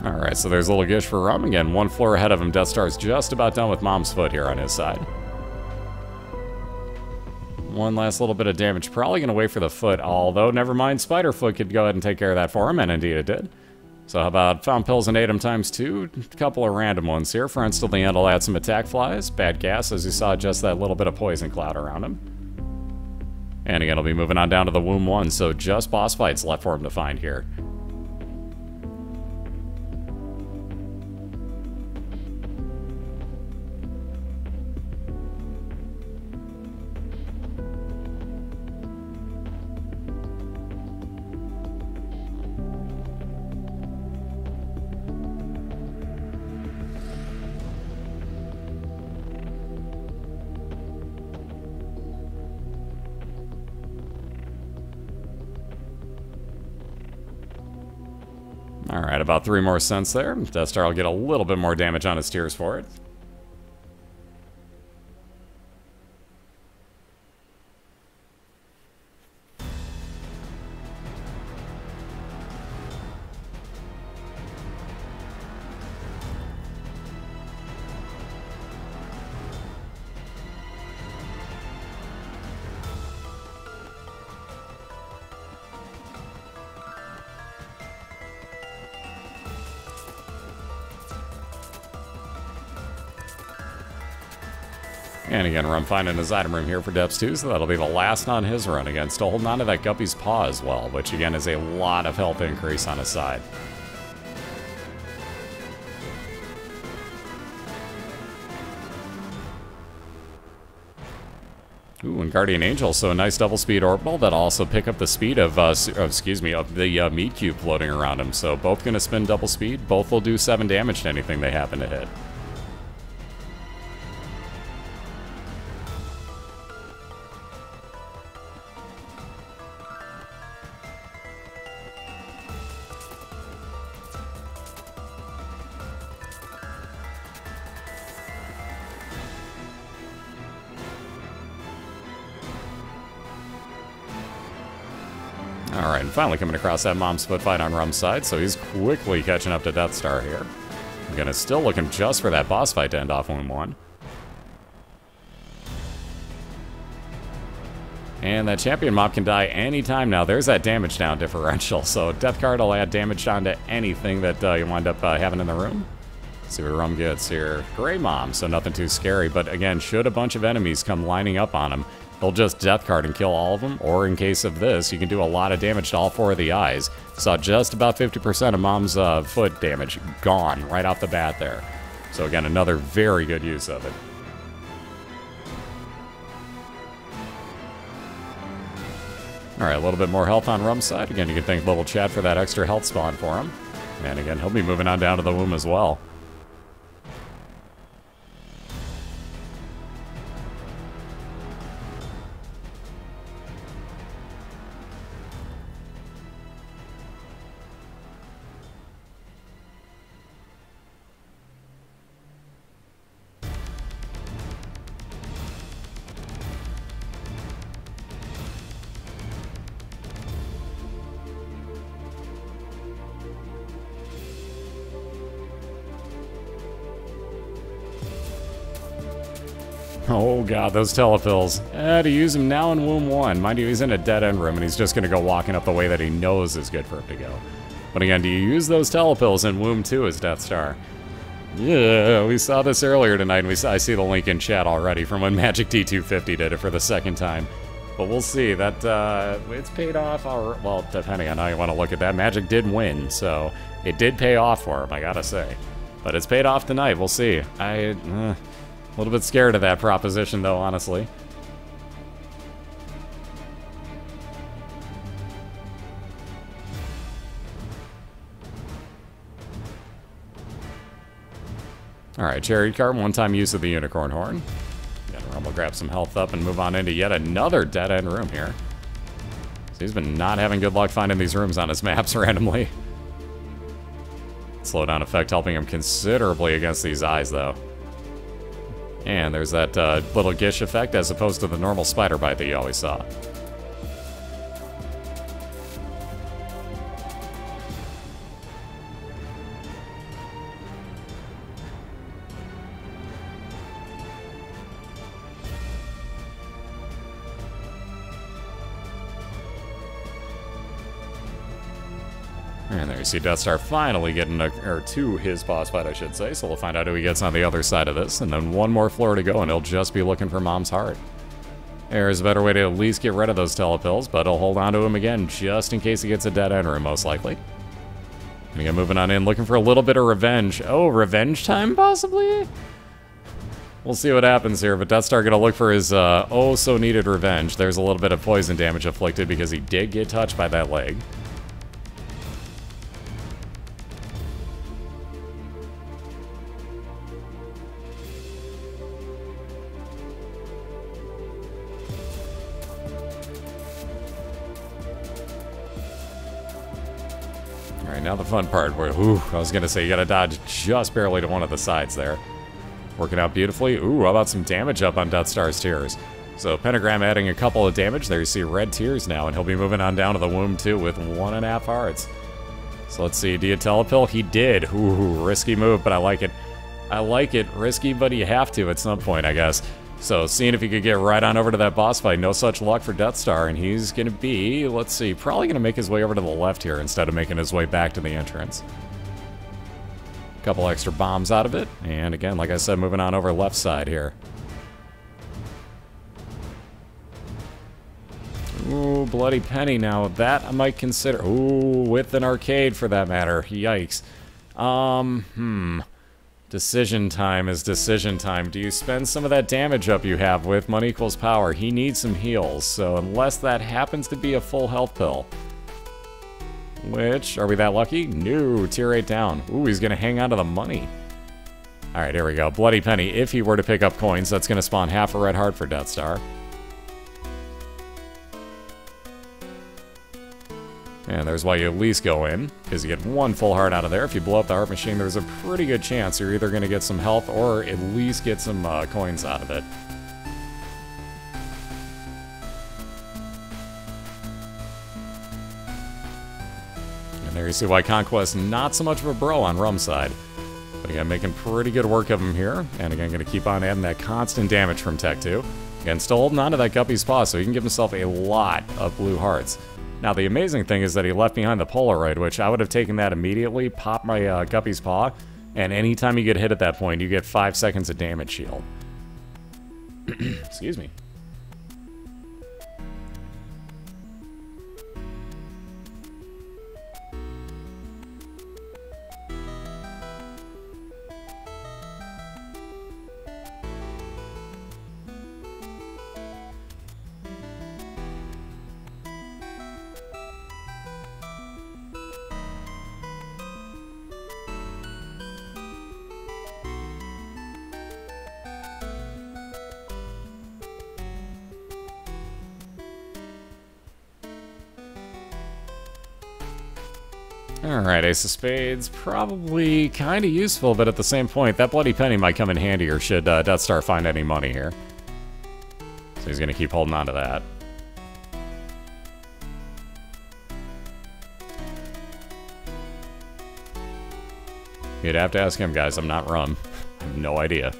Alright, so there's Little Gish for Rumn. Again, 1 floor ahead of him. Deathstar's just about done with Mom's Foot here on his side. One last little bit of damage. Probably going to wait for the foot, although never mind. Spiderfoot could go ahead and take care of that for him, and indeed it did. So how about found pills and ate 'em times 2? A couple of random ones here. For instance, the end will add some attack flies. Bad gas, as you saw just that little bit of poison cloud around him. And again, he'll be moving on down to the Womb 1, so just boss fights left for him to find here. Alright, about 3 more cents there. Deathstar will get a little bit more damage on his tears for it. And again, Rumn finding his item room here for Depths 2, so that'll be the last on his run. Again, still holding on to that Guppy's Paw as well, which again is a lot of health increase on his side. Ooh, and Guardian Angel, so a nice double speed orbital that'll also pick up the speed of the meat cube floating around him. So both gonna spin double speed, both will do 7 damage to anything they happen to hit. Alright, and finally coming across that Mom's Foot fight on Rumm's side, so he's quickly catching up to Deathstar here. Again, it's still looking just for that boss fight to end off Wound 1. And that champion mob can die anytime now. There's that damage down differential, so Death Card will add damage down to anything that you wind up having in the room. Let's see what Rumn gets here. Gray Mom, so nothing too scary, but again, should a bunch of enemies come lining up on him, he'll just Death Card and kill all of them, or in case of this, you can do a lot of damage to all 4 of the eyes. Saw just about 50% of Mom's foot damage gone right off the bat there. So again, another very good use of it. Alright, a little bit more health on Rumm's side. Again, you can thank Little Chad for that extra health spawn for him. And again, he'll be moving on down to the womb as well. Oh god, those telepills. To use him now in Womb 1. Mind you, he's in a dead-end room, and he's just going to go walking up the way that he knows is good for him to go. But again, do you use those telepills in Womb 2 as Deathstar? Yeah, we saw this earlier tonight, and I see the link in chat already from when Magic D250 did it for the second time. But we'll see. That it's paid off, well, depending on how you want to look at that. Magic did win, so it did pay off for him, I gotta say. But it's paid off tonight, we'll see. A little bit scared of that proposition, though, honestly. Alright, Chariot Cart, one-time use of the Unicorn Horn. Again, Rumm will grab some health up and move on into yet another dead-end room here. So he's been not having good luck finding these rooms on his maps randomly. Slowdown effect helping him considerably against these eyes, though. And there's that little Gish effect as opposed to the normal spider bite that you always saw. And there you see Deathstar finally getting to his boss fight, I should say. So we'll find out who he gets on the other side of this. And then one more floor to go, and he'll just be looking for Mom's heart. There's a better way to at least get rid of those telepills, but he'll hold on to him again just in case he gets a dead end room, most likely. And again, moving on in, looking for a little bit of revenge. Oh, revenge time, possibly? We'll see what happens here, but Deathstar gonna look for his oh-so-needed revenge. There's a little bit of poison damage afflicted because he did get touched by that leg. Alright, now the fun part where, I was gonna say you gotta dodge just barely to one of the sides there. Working out beautifully. Ooh, how about some damage up on Deathstar's tears? So Pentagram adding a couple of damage. There you see red tears now, and he'll be moving on down to the womb too with 1.5 hearts. So let's see, do you telepill? He did. Ooh, risky move, but I like it. I like it. Risky, but you have to at some point, I guess. So seeing if he could get right on over to that boss fight. No such luck for Deathstar, and he's gonna be, let's see, probably gonna make his way over to the left here instead of making his way back to the entrance. Couple extra bombs out of it, and again, like I said, moving on over left side here. Ooh, Bloody Penny now. That I might consider. Ooh, with an arcade for that matter. Yikes. Decision time is decision time. Do you spend some of that damage up you have with money equals power? He needs some heals, so unless that happens to be a full health pill. Which, are we that lucky? No, tier 8 down. Ooh, he's gonna hang on to the money. Alright, here we go. Bloody Penny. If he were to pick up coins, that's gonna spawn half a red heart for Deathstar. And there's why you at least go in, because you get one full heart out of there. If you blow up the heart machine, there's a pretty good chance you're either going to get some health or at least get some coins out of it. And there you see why Conquest not so much of a bro on Rumm's side. But again, making pretty good work of him here. And again, going to keep on adding that constant damage from Tech 2. Again, still holding on to that Guppy's Paw, so he can give himself a lot of blue hearts. Now, the amazing thing is that he left behind the Polaroid, which I would have taken that immediately, pop my Guppy's Paw, and anytime you get hit at that point, you get 5 seconds of damage shield. Excuse me. Alright, Ace of Spades, probably kind of useful, but at the same point, that Bloody Penny might come in handier should Deathstar find any money here. So he's going to keep holding on to that. You'd have to ask him, guys. I'm not Rumn. I have no idea.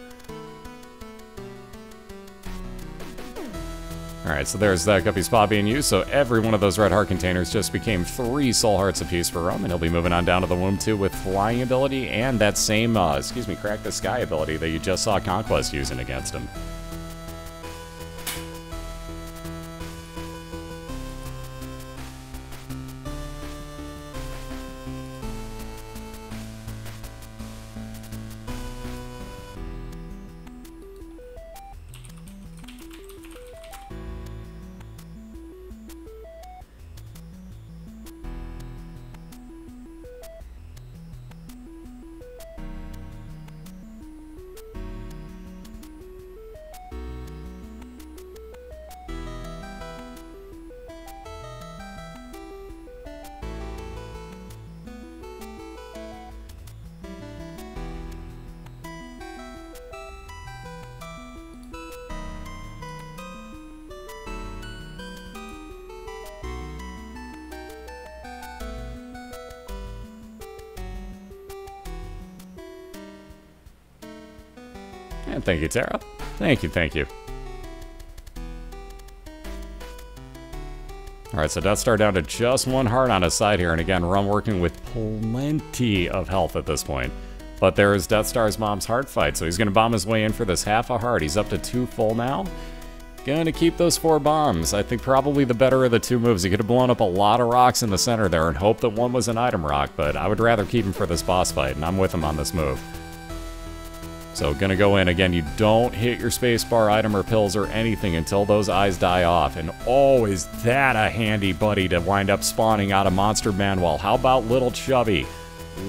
Alright, so there's that Guppy's Paw being used, so every one of those red heart containers just became 3 soul hearts apiece for Rumn, and he'll be moving on down to the Womb 2 with flying ability and that same, Crack the Sky ability that you just saw Conquest using against him. And thank you, Tara. Thank you, thank you. Alright, so Deathstar down to just 1 heart on his side here, and again, Rumn working with plenty of health at this point. But there is Deathstar's mom's heart fight, so he's going to bomb his way in for this half a heart. He's up to 2 full now. Gonna keep those 4 bombs. I think probably the better of the 2 moves. He could have blown up a lot of rocks in the center there and hoped that one was an item rock, but I would rather keep him for this boss fight, and I'm with him on this move. So gonna go in. Again, you don't hit your spacebar item or pills or anything until those eyes die off. And oh, is that a handy buddy to wind up spawning out of Monster Manual. How about Little Chubby?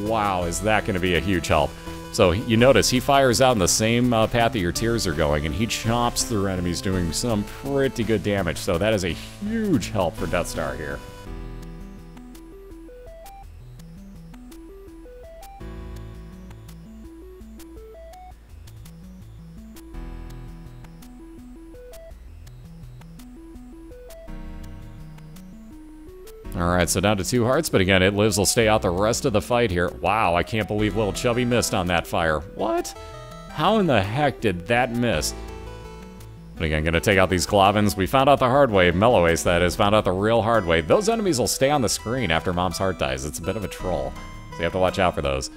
Wow, is that gonna be a huge help. So you notice he fires out in the same path that your tears are going, and he chomps through enemies doing some pretty good damage. So that is a huge help for Deathstar here. Alright, so down to 2 hearts, but again, It Lives will stay out the rest of the fight here. Wow, I can't believe Little Chubby missed on that fire. What? How in the heck did that miss? But again, gonna take out these Glovins. We found out the hard way, Mellow Ace that is, found out the real hard way. Those enemies will stay on the screen after Mom's heart dies. It's a bit of a troll, so you have to watch out for those.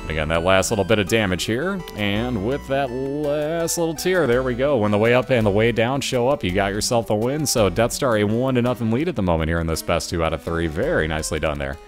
Again, that last little bit of damage here, and with that last little tier, there we go. When the way up and the way down show up, you got yourself the win. So Deathstar a 1-0 lead at the moment here in this best 2 out of 3. Very nicely done there.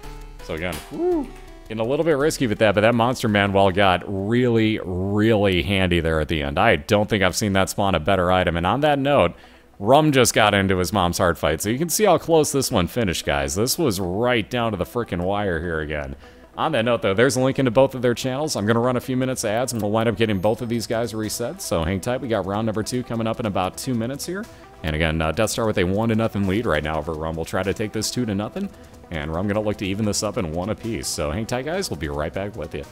So again, whew, getting a little bit risky with that, but that Monster Manual got really, really handy there at the end. I don't think I've seen that spawn a better item. And on that note, Rumn just got into his mom's heart fight, so you can see how close this one finished, guys. This was right down to the frickin' wire here again. On that note, though, there's a link into both of their channels. I'm going to run a few minutes of ads, and we'll wind up getting both of these guys reset. So hang tight. We got round number 2 coming up in about 2 minutes here. And again, Deathstar with a 1-0 lead right now over Rumn. We'll try to take this 2-0, and Rumn going to look to even this up in 1 apiece. So hang tight, guys. We'll be right back with you.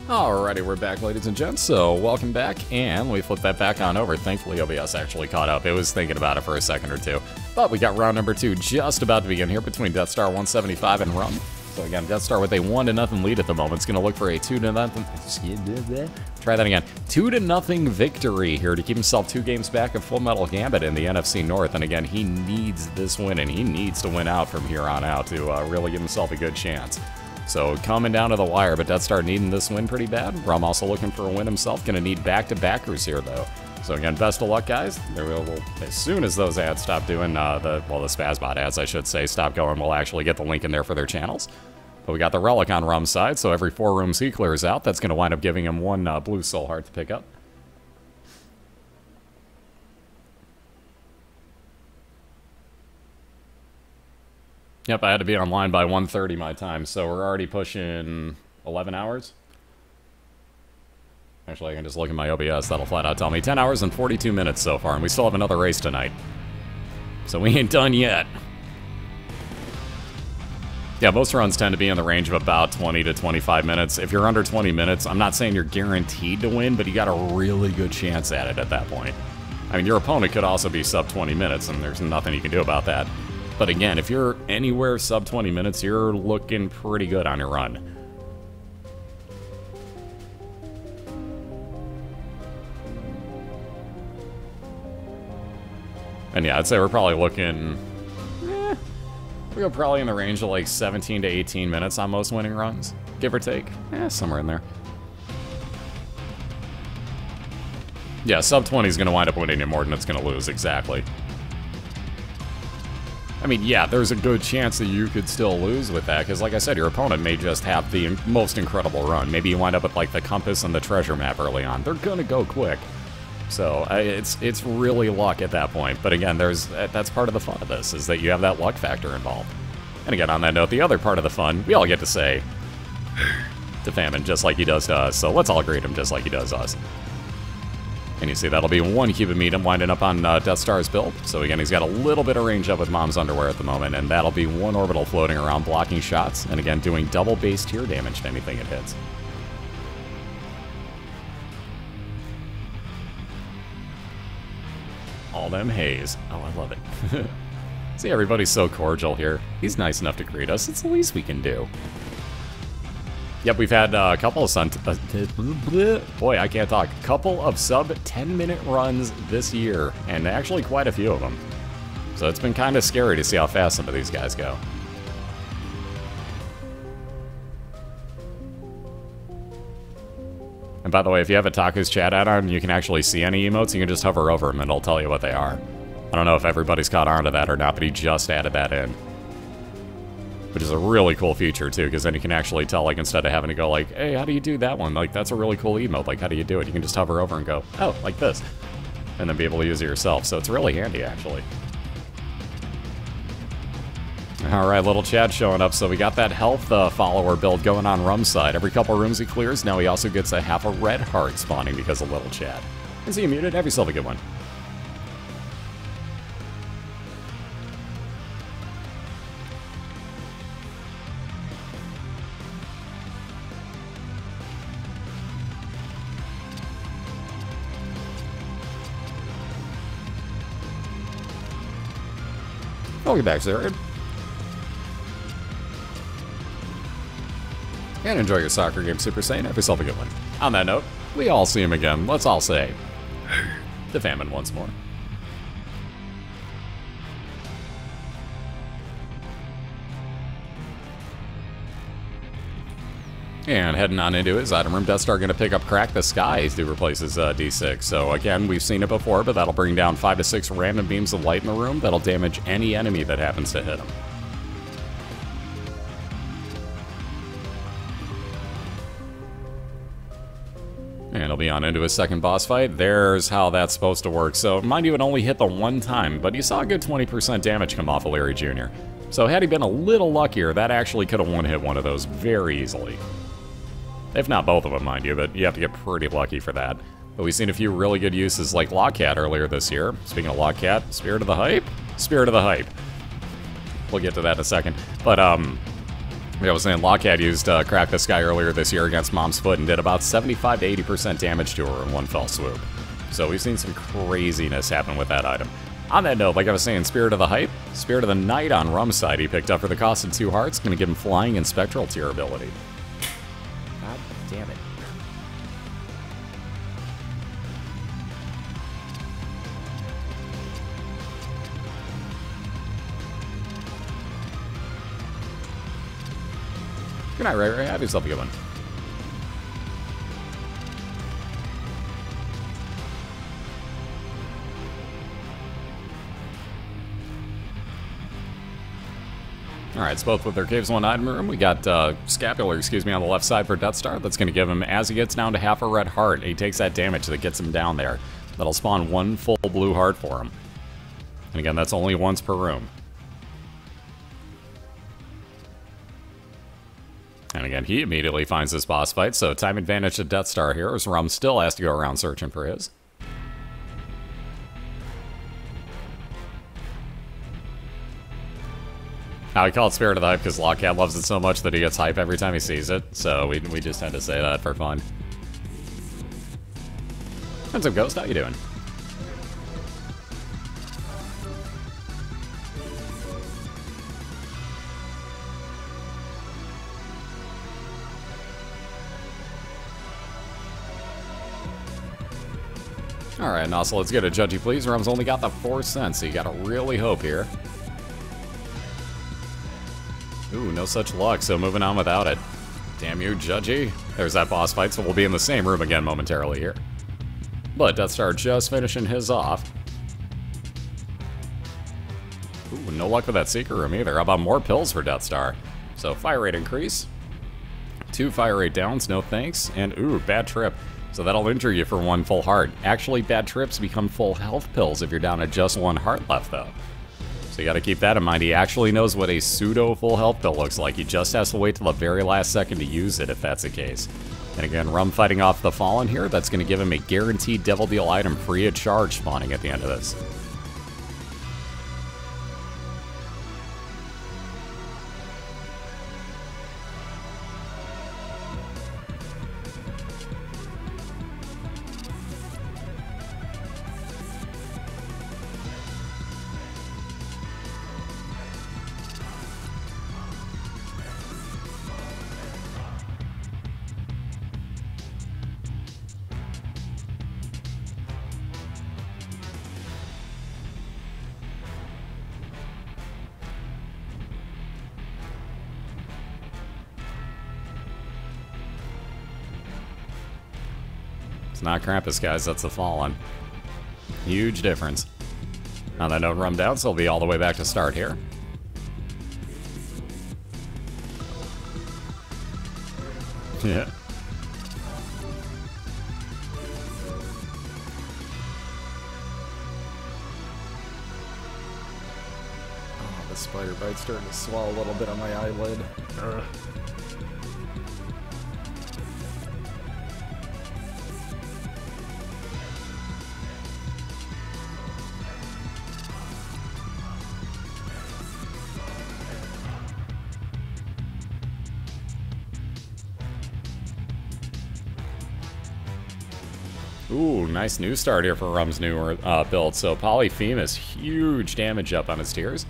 Alrighty, we're back, ladies and gents, so welcome back, and we flip that back on over. Thankfully, OBS actually caught up. It was thinking about it for a second or two. But we got round number 2 just about to begin here between Deathstar175 and Rumn. So again, Deathstar with a 1-0 lead at the moment. It's going to look for a 2-0... Try that again. 2-0 victory here to keep himself 2 games back of Full Metal Gambit in the NFC North. And again, he needs this win, and he needs to win out from here on out to really give himself a good chance. So coming down to the wire, but Deathstar needing this win pretty bad. Rumn also looking for a win himself. Going to need back-to-backers here, though. So again, best of luck, guys. As soon as those ads stop doing, the Spazbot ads, I should say, stop going, we'll actually get the link in there for their channels. But we got the Relic on Rumm's side, so every 4 rooms he clears out, that's going to wind up giving him 1 blue soul heart to pick up. Yep, I had to be online by 1:30 my time, so we're already pushing 11 hours. Actually, I can just look at my OBS. That'll flat out tell me 10 hours and 42 minutes so far, and we still have another race tonight. So we ain't done yet. Yeah, most runs tend to be in the range of about 20 to 25 minutes. If you're under 20 minutes, I'm not saying you're guaranteed to win, but you got a really good chance at it at that point. I mean, your opponent could also be sub 20 minutes, and there's nothing you can do about that. But again, if you're anywhere sub 20 minutes, you're looking pretty good on your run. And yeah, I'd say we're probably looking... we're probably in the range of like 17 to 18 minutes on most winning runs, give or take. Somewhere in there. Yeah, sub 20 is going to wind up winning it more than it's going to lose, exactly. I mean, yeah, there's a good chance that you could still lose with that, because like I said, your opponent may just have the most incredible run. Maybe you wind up with, like, the compass and the treasure map early on. They're going to go quick. So, it's really luck at that point. But again, that's part of the fun of this, is that you have that luck factor involved. And again, on that note, the other part of the fun, we all get to say to Famine just like he does to us, so let's all greet him just like he does us. And you see that'll be one Cuban medium winding up on Deathstar's build. So again, he's got a little bit of range up with Mom's underwear at the moment, and that'll be one orbital floating around blocking shots, and again, doing double base tier damage to anything it hits. All them haze. Oh, I love it. See, everybody's so cordial here. He's nice enough to greet us. It's the least we can do. Yep, we've had a couple of boy, I can't talk. Couple of sub 10-minute runs this year, and actually quite a few of them. So it's been kind of scary to see how fast some of these guys go. And by the way, if you have a Taku's chat add-on, you can actually see any emotes, you can just hover over them and it'll tell you what they are. I don't know if everybody's caught on to that or not, but he just added that in. Which is a really cool feature, too, because then you can actually tell, like, instead of having to go, like, hey, how do you do that one? Like, that's a really cool emote. Like, how do you do it? You can just hover over and go, oh, like this. And then be able to use it yourself. So it's really handy, actually. All right, little Chad showing up. So we got that health follower build going on Rumm's side. Every couple rooms he clears, now he also gets a half a red heart spawning because of little Chad. And so you muted. Have yourself a good one. Welcome back, sir. And enjoy your soccer game, Super Saiyan. Have yourself a good one. On that note, we all see him again. Let's all say, the Famine once more. And heading on into his item room, Deathstar going to pick up Crack the Skies to replace his D6. So again, we've seen it before, but that'll bring down 5 to 6 random beams of light in the room that'll damage any enemy that happens to hit him. And he'll be on into his second boss fight. There's how that's supposed to work. So mind you, it only hit the one time, but you saw a good 20% damage come off of Larry Jr. So had he been a little luckier, that actually could have one-hit one of those very easily. If not both of them, mind you, but you have to get pretty lucky for that. But we've seen a few really good uses like Lockcat earlier this year. Speaking of Lockcat, Spirit of the Hype? Spirit of the Hype. We'll get to that in a second. But, like I was saying, Lockcat used Crack the Sky earlier this year against Mom's Foot and did about 75 to 80% damage to her in one fell swoop. So we've seen some craziness happen with that item. On that note, like I was saying, Spirit of the Hype, Spirit of the Night on Rumm's side he picked up for the cost of 2 hearts. Going to give him Flying and Spectral tier ability. God damn it. Good night, Ray Ray. Have yourself a good one. Alright, so both with their Caves 1 item room, we got Scapular, excuse me, on the left side for Deathstar. That's going to give him, as he gets down to half a red heart, he takes that damage that gets him down there. That'll spawn 1 full blue heart for him. And again, that's only once per room. And again, he immediately finds this boss fight, so time advantage to Deathstar here, as Rumn still has to go around searching for his. I call it Spirit of the Hype because Lockcat loves it so much that he gets hype every time he sees it, so we just tend to say that for fun. What's up, Ghost? How you doing? Alright, now so let's get a Judgy Please. Rumm's only got the 4 cents, so you gotta really hope here. Ooh, no such luck, so moving on without it. Damn you, Judgy. There's that boss fight, so we'll be in the same room again momentarily here. But Deathstar just finishing his off. Ooh, no luck with that secret room either. How about more pills for Deathstar? So fire rate increase. 2 fire rate downs, no thanks. And ooh, bad trip. So that'll injure you for 1 full heart. Actually, bad trips become full health pills if you're down to just 1 heart left though. So you gotta keep that in mind. He actually knows what a pseudo full health pill looks like. He just has to wait till the very last second to use it if that's the case. And again, Rumn fighting off the Fallen here. That's gonna give him a guaranteed Devil Deal item free of charge spawning at the end of this. It's not Krampus, guys, that's the Fallen. Huge difference. On that note, Rumn down, so he'll be all the way back to start here. Yeah. Oh, the spider bite's starting to swell a little bit on my eyelid. Ugh. Ooh, nice new start here for Rumm's new build. So Polyphemus, huge damage up on his tiers.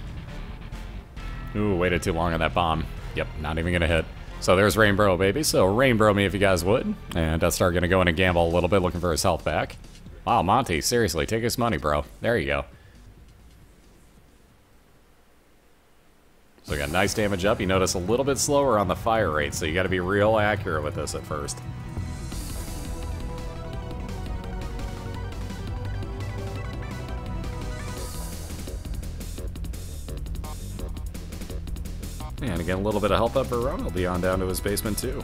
Ooh, waited too long on that bomb. Yep, not even gonna hit. So there's Rainbow, baby. So Rainbow me if you guys would. And Deathstar gonna go in and gamble a little bit, looking for his health back. Wow, Monty, seriously, take his money, bro. There you go. So we got nice damage up. You notice a little bit slower on the fire rate, so you gotta be real accurate with this at first. And again, a little bit of help up for Rumn. He'll be on down to his basement too.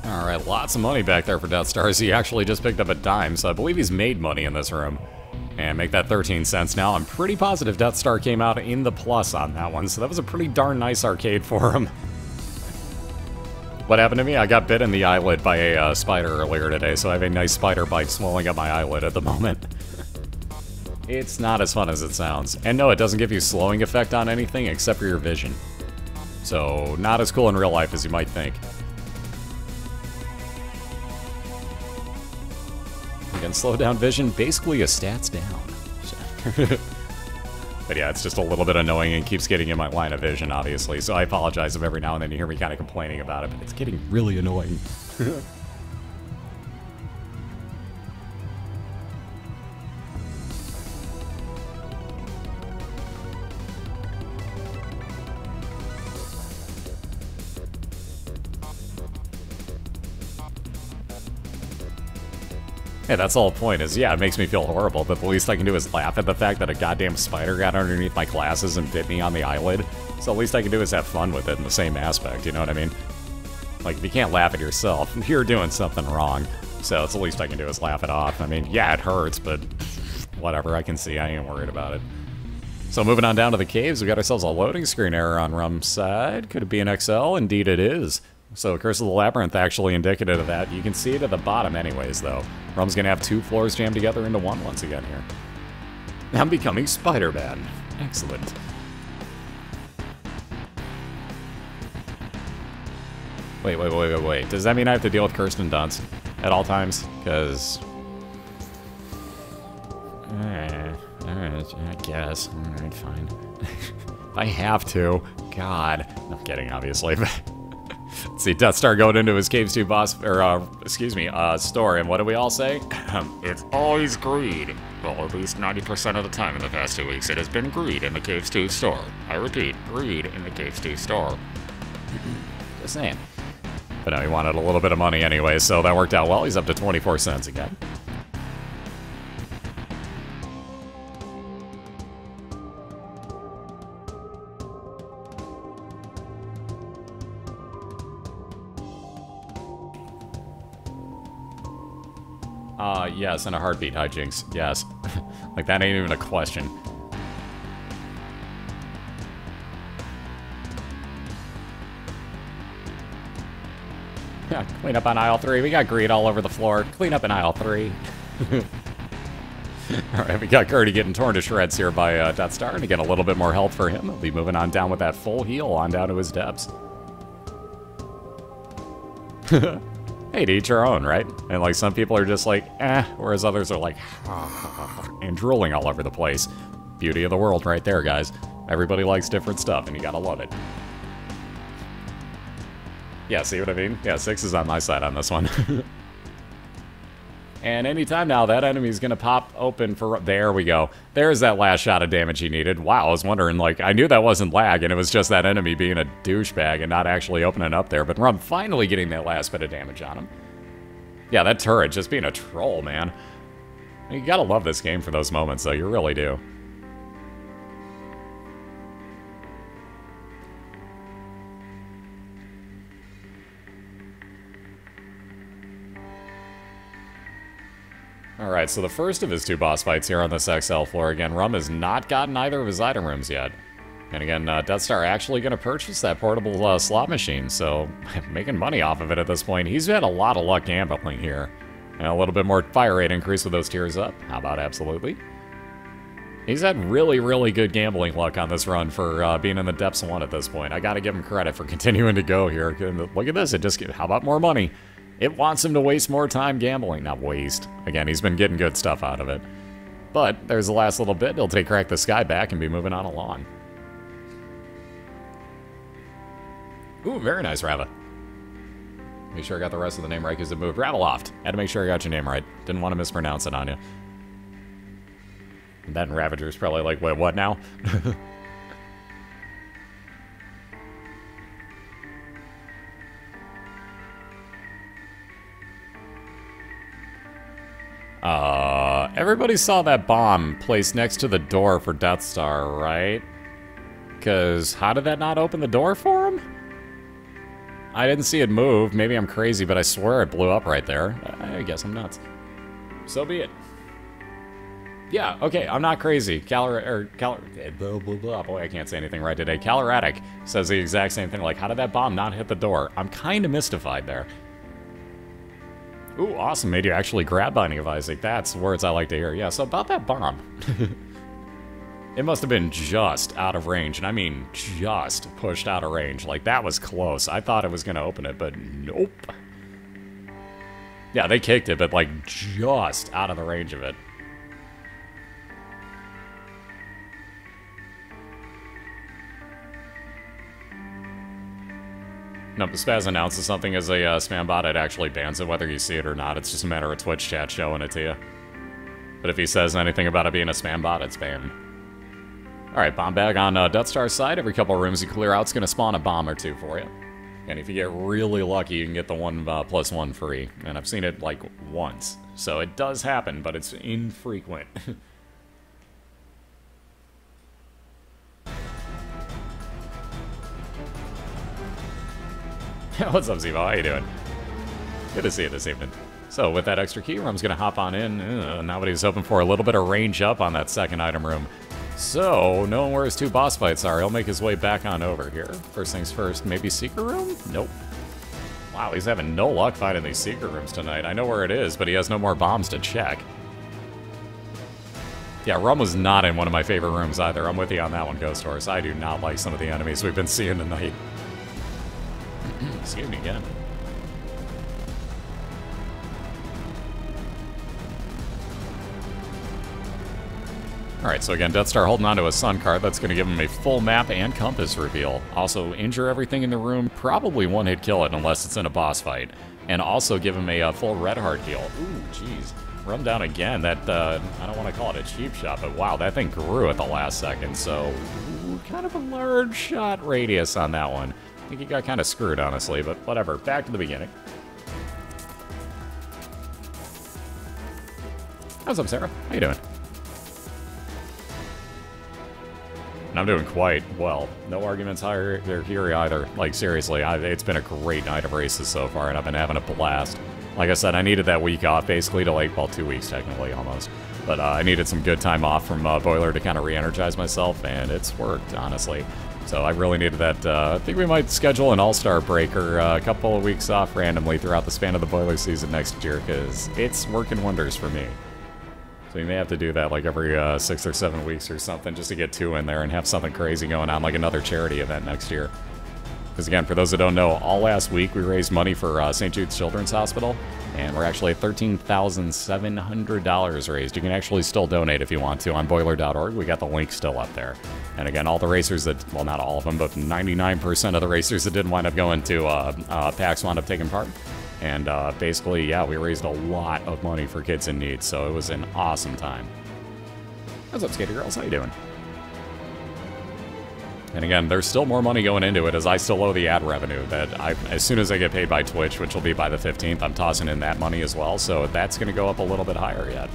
Alright, lots of money back there for Deathstar. He actually just picked up a dime, so I believe he's made money in this room. And make that 13 cents now. I'm pretty positive Deathstar came out in the plus on that one, so that was a pretty darn nice arcade for him. What happened to me? I got bit in the eyelid by a spider earlier today, so I have a nice spider bite swelling up my eyelid at the moment. It's not as fun as it sounds. And no, it doesn't give you slowing effect on anything except for your vision. So, not as cool in real life as you might think. Again, slow down vision, basically a stats down. But yeah, it's just a little bit annoying and keeps getting in my line of vision, obviously. So I apologize if every now and then you hear me kind of complaining about it, but it's getting really annoying. Hey, that's the whole point is, yeah, it makes me feel horrible, but the least I can do is laugh at the fact that a goddamn spider got underneath my glasses and bit me on the eyelid. So the least I can do is have fun with it in the same aspect, you know what I mean? Like, if you can't laugh at yourself, you're doing something wrong. So it's the least I can do is laugh it off. I mean, yeah, it hurts, but whatever, I can see, I ain't worried about it. So moving on down to the caves, we got ourselves a loading screen error on Rumm's side. Could it be an XL? Indeed it is. So Curse of the Labyrinth actually indicative of that. You can see it at the bottom anyways, though. Rumm's gonna have 2 floors jammed together into one once again here. I'm becoming Spider-Man. Excellent. Wait. Does that mean I have to deal with Kirsten Dunst at all times? Because... Alright, I guess. Alright, fine. I have to. God. No, I'm kidding, obviously. Let's see, Deathstar going into his Caves 2 boss, or, excuse me, store, and what do we all say? It's always greed. Well, at least 90% of the time in the past 2 weeks, it has been greed in the Caves 2 store. I repeat, greed in the Caves 2 store. Just saying. But no, he wanted a little bit of money anyway, so that worked out well. He's up to 24 cents again. Yes, in a heartbeat, hijinks. Yes. Like, that ain't even a question. Yeah, clean up on aisle 3. We got greed all over the floor. Clean up in aisle 3. Alright, we got Gertie getting torn to shreds here by Deathstar, and again, a little bit more health for him. He'll be moving on down with that full heal on down to his depths. Hey, to each our own, right? And like some people are just like, eh, whereas others are like, and drooling all over the place. Beauty of the world right there, guys. Everybody likes different stuff, and you gotta love it. Yeah, see what I mean? Yeah, 6 is on my side on this one. And anytime now, that enemy's gonna pop open for... There we go. There's that last shot of damage he needed. Wow, I was wondering, like, I knew that wasn't lag, and it was just that enemy being a douchebag and not actually opening up there. But Rumn finally getting that last bit of damage on him. Yeah, that turret just being a troll, man. You gotta love this game for those moments, though. You really do. Alright, so the first of his 2 boss fights here on this XL floor. Again, Rumm has not gotten either of his item rooms yet. And again, Deathstar actually going to purchase that portable slot machine, so making money off of it at this point. He's had a lot of luck gambling here. And a little bit more fire rate increase with those tiers up. How about absolutely? He's had really, really good gambling luck on this run for being in the depths 1 at this point. I got to give him credit for continuing to go here. Look at this, it just, how about more money? It wants him to waste more time gambling. Not waste. Again, he's been getting good stuff out of it. But there's the last little bit. He'll take Crack the Sky back and be moving on along. Ooh, very nice, Rava. Make sure I got the rest of the name right because it moved. Raveloft. Had to make sure I got your name right. Didn't want to mispronounce it on you. And that and Ravager's probably like, wait, what now? Everybody saw that bomb placed next to the door for Deathstar, right? Because how did that not open the door for him? I didn't see it move. Maybe I'm crazy, but I swear it blew up right there. I guess I'm nuts. So be it. Yeah, okay, I'm not crazy. Boy, I can't say anything right today. Caleratic says the exact same thing. Like, how did that bomb not hit the door? I'm kind of mystified there. Ooh, awesome. Made you actually grab Binding of Isaac. That's words I like to hear. Yeah, so about that bomb. It must have been just out of range, and I mean just pushed out of range. Like, that was close. I thought it was going to open it, but nope. Yeah, they kicked it, but, like, just out of the range of it. No, but Spaz announces something as a spam bot, it actually bans it whether you see it or not. It's just a matter of Twitch chat showing it to you. But if he says anything about it being a spam bot, it's banned. Alright, bomb bag on Deathstar's side. Every couple of rooms you clear out, it's going to spawn a bomb or 2 for you. And if you get really lucky, you can get the 1+1 free. And I've seen it, like, once. So it does happen, but it's infrequent. What's up, Zevo? How you doing? Good to see you this evening. So, with that extra key, Rumm's gonna hop on in. Now what he was hoping for, a little bit of range up on that second item room. So, knowing where his 2 boss fights are, he'll make his way back on over here. First things first, maybe secret room? Nope. Wow, he's having no luck finding these secret rooms tonight. I know where it is, but he has no more bombs to check. Yeah, Rumn was not in one of my favorite rooms either. I'm with you on that one, Ghost Horse. I do not like some of the enemies we've been seeing tonight. Excuse me again. Alright, so again, Deathstar holding onto a Sun card. That's going to give him a full map and compass reveal. Also, injure everything in the room. Probably one-hit kill it unless it's in a boss fight. And also give him a full red heart heal. Ooh, jeez. Run down again. That, I don't want to call it a cheap shot, but wow, that thing grew at the last second. So, ooh, kind of a large shot radius on that one. I think he got kind of screwed, honestly, but whatever. Back to the beginning. What's up, Sarah? How you doing? And I'm doing quite well. No arguments here either. Like, seriously, it's been a great night of races so far, and I've been having a blast. Like I said, I needed that week off, basically, to like, well, 2 weeks, technically, almost. But I needed some good time off from BOILeR to kind of re-energize myself, and it's worked, honestly. So I really needed that. I think we might schedule an all-star break or a couple of weeks off randomly throughout the span of the BOILeR season next year, because it's working wonders for me. So you may have to do that like every 6 or 7 weeks or something just to get 2 in there and have something crazy going on, like another charity event next year. Because again, for those that don't know, all last week we raised money for St. Jude's Children's Hospital, and we're actually at $13,700 raised. You can actually still donate if you want to on BOILeR.org. We got the link still up there. And again, all the racers that, well, not all of them, but 99% of the racers that didn't wind up going to PAX wound up taking part. And basically, yeah, we raised a lot of money for kids in need, so it was an awesome time. What's up, Skater Girls? How you doing? And again, there's still more money going into it, as I still owe the ad revenue that as soon as I get paid by Twitch, which will be by the 15th, I'm tossing in that money as well, so that's going to go up a little bit higher yet.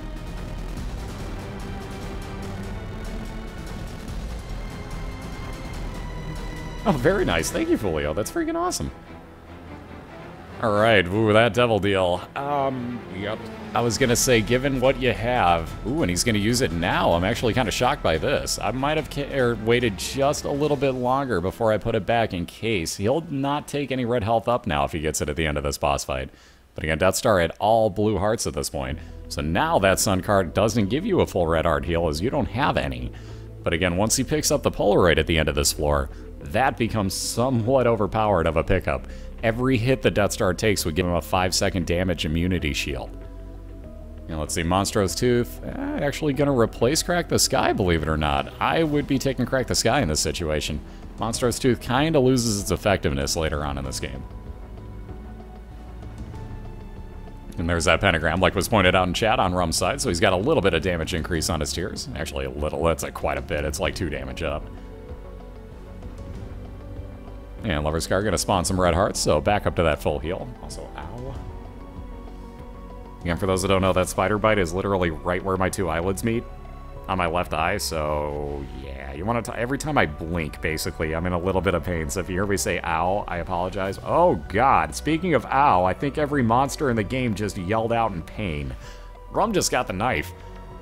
Oh, very nice. Thank you, Fulio. That's freaking awesome. Alright, ooh, that devil deal. Yep. I was gonna say, given what you have... Ooh, and he's gonna use it now. I'm actually kind of shocked by this. I might have waited just a little bit longer before I put it back in case. He'll not take any red health up now if he gets it at the end of this boss fight. But again, Deathstar had all blue hearts at this point. So now that Sun card doesn't give you a full red heart heal, as you don't have any. But again, once he picks up the Polaroid at the end of this floor, that becomes somewhat overpowered of a pickup. Every hit the Deathstar takes would give him a 5-second damage immunity shield. Now let's see, Monstro's Tooth, actually gonna replace Crack the Sky, believe it or not. I would be taking Crack the Sky in this situation. Monstro's Tooth kinda loses its effectiveness later on in this game. And there's that pentagram, like was pointed out in chat on Rumm's side, so he's got a little bit of damage increase on his tears. Actually a little, that's like quite a bit, it's like 2 damage up. And Lover's Scar gonna spawn some red hearts, so back up to that full heal. Also, ow. Again, for those that don't know, that spider bite is literally right where my 2 eyelids meet on my left eye, so yeah, you want to, every time I blink, basically, I'm in a little bit of pain, so if you hear me say ow, I apologize. Oh god, speaking of ow, I think every monster in the game just yelled out in pain. Rumn just got the knife.